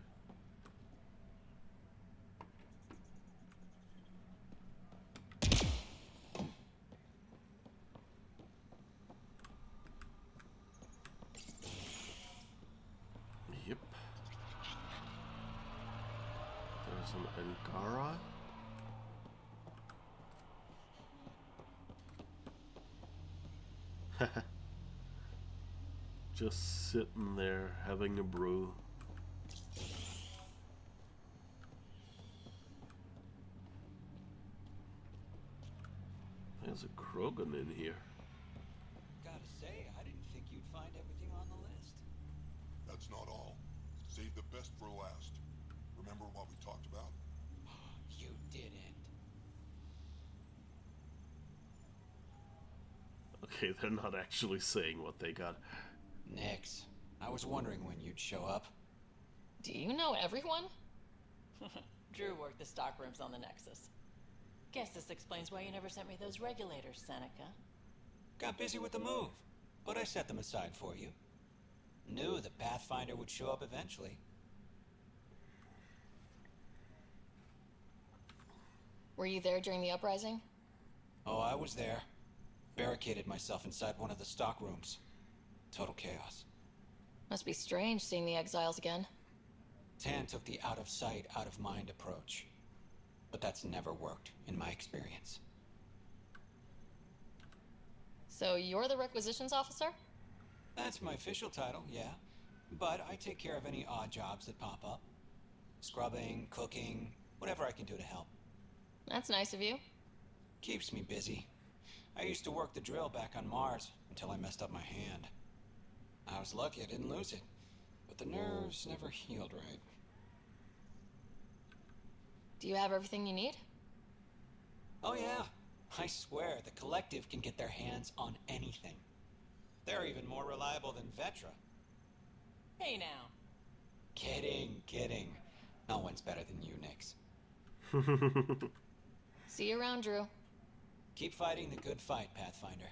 Yep. There's an Angara. Just sitting there having a brew. There's a Krogan in here. Gotta say, I didn't think you'd find everything on the list. That's not all. Save the best for last. Remember what we talked about? You didn't. Okay, they're not actually saying what they got. Nix. I was wondering when you'd show up. Do you know everyone? Drew worked the stockrooms on the Nexus. Guess this explains why you never sent me those regulators, Seneca. Got busy with the move, but I set them aside for you. Knew the Pathfinder would show up eventually. Were you there during the uprising? Oh, I was there. Barricaded myself inside one of the stockrooms. Total chaos. Must be strange seeing the exiles again. Tan took the out-of-sight, out-of-mind approach. But that's never worked, in my experience. So you're the requisitions officer? That's my official title, yeah. But I take care of any odd jobs that pop up. Scrubbing, cooking, whatever I can do to help. That's nice of you. Keeps me busy. I used to work the drill back on Mars until I messed up my hand. I was lucky I didn't lose it, but the nerves never healed right. Do you have everything you need? Oh yeah, I swear the Collective can get their hands on anything. They're even more reliable than Vetra. Hey now. Kidding. No one's better than you, Nix. See you around, Drew. Keep fighting the good fight, Pathfinder.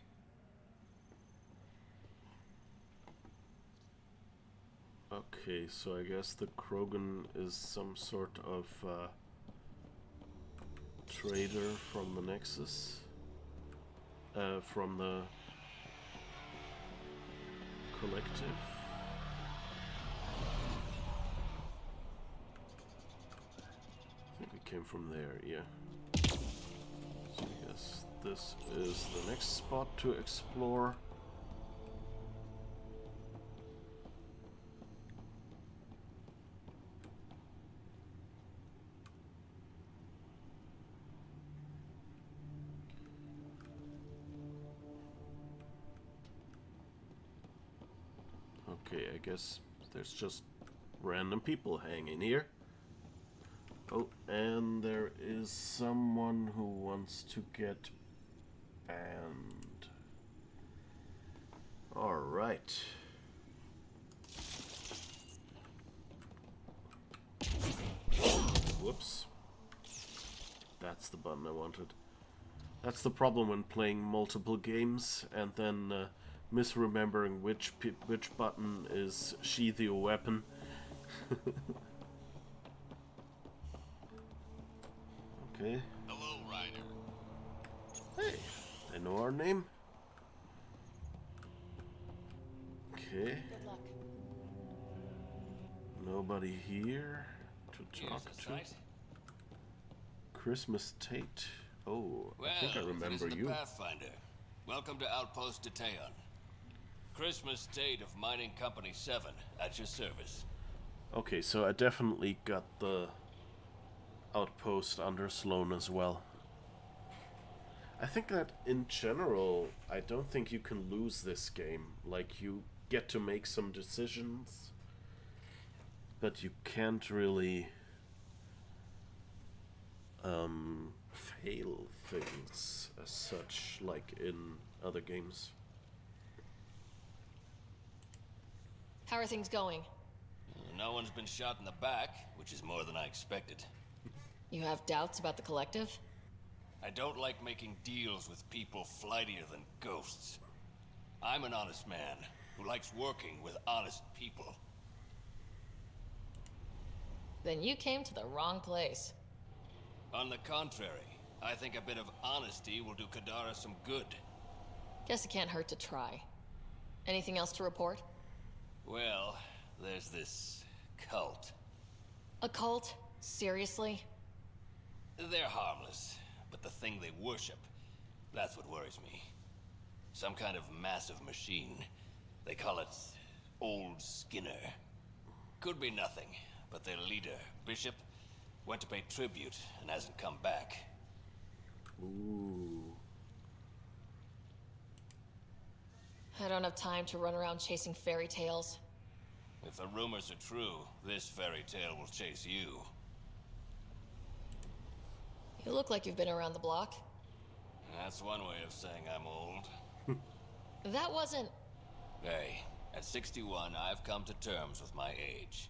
Okay, so I guess the Krogan is some sort of trader from the Nexus. From the Collective. I think we came from there, yeah. So I guess this is the next spot to explore. Okay, I guess there's just random people hanging here. Oh, and there is someone who wants to get banned. Alright. Whoops. That's the button I wanted. That's the problem when playing multiple games and then misremembering which button is sheath your weapon. Okay. Hello, Ryder. Hey, they know our name. Okay. Good luck. Nobody here to talk to. Christmas Tate. Oh, Well, I think I remember this is you. the Pathfinder. Welcome to Outpost Detaeon. Christmas Tate of Mining Company 7 at your service. Okay, so I definitely got the outpost under Sloan as well. I think that in general, I don't think you can lose this game. Like, you get to make some decisions, but you can't really fail things as such, like in other games. How are things going? No one's been shot in the back, which is more than I expected. You have doubts about the collective? I don't like making deals with people flightier than ghosts. I'm an honest man who likes working with honest people. Then you came to the wrong place. On the contrary, I think a bit of honesty will do Kadara some good. Guess it can't hurt to try. Anything else to report? Well, there's this cult. A cult? Seriously? They're harmless, but the thing they worship, that's what worries me. Some kind of massive machine. They call it Old Skinner. Could be nothing, but their leader, Bishop, went to pay tribute and hasn't come back. Ooh. I don't have time to run around chasing fairy tales. If the rumors are true, this fairy tale will chase you. You look like you've been around the block. That's one way of saying I'm old. That wasn't... Hey, at 61, I've come to terms with my age.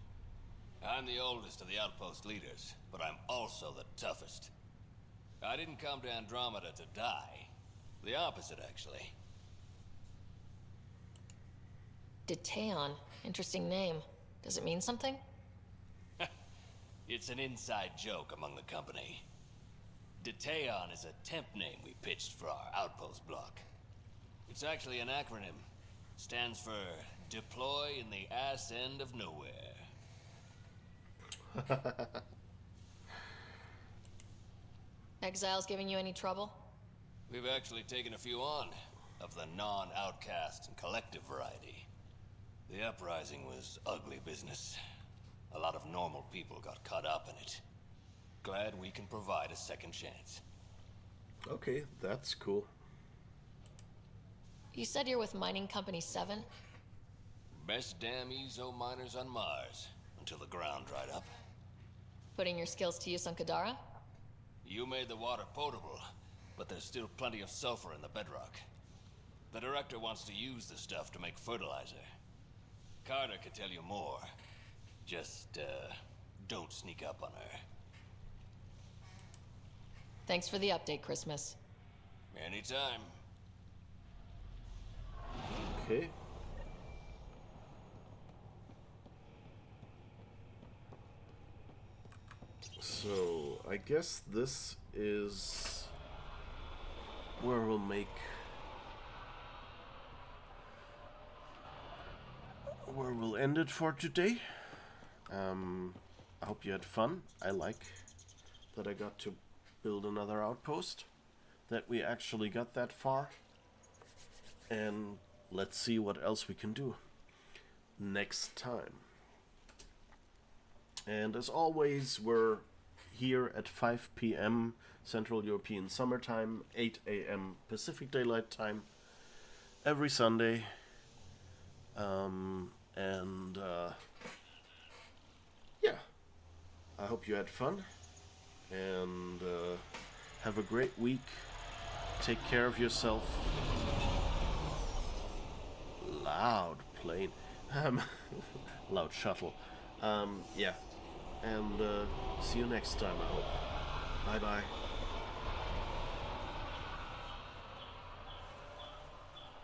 I'm the oldest of the outpost leaders, but I'm also the toughest. I didn't come to Andromeda to die. The opposite, actually. Detaeon. Interesting name. Does it mean something? It's an inside joke among the company. Detaeon is a temp name we pitched for our outpost block. It's actually an acronym. Stands for Deploy in the Ass End of Nowhere. Exiles giving you any trouble? We've actually taken a few on, of the non-outcast and collective variety. The uprising was ugly business. A lot of normal people got caught up in it. Glad we can provide a second chance. Okay, that's cool. You said you're with Mining Company 7? Best damn Ezo miners on Mars, until the ground dried up. Putting your skills to use on Kadara? You made the water potable, but there's still plenty of sulfur in the bedrock. The director wants to use the stuff to make fertilizer. Carter could tell you more. Just, don't sneak up on her. Thanks for the update, Christmas. Anytime. Okay. So, I guess this is where we'll end it for today. I hope you had fun. I like that I got to build another outpost, that we actually got that far, and let's see what else we can do next time. And as always, we're here at 5 p.m. Central European Summertime, 8 a.m. Pacific Daylight Time, every Sunday. Yeah, I hope you had fun, and have a great week. Take care of yourself. Loud plane. Loud shuttle. Yeah. And see you next time, I hope. Bye-bye.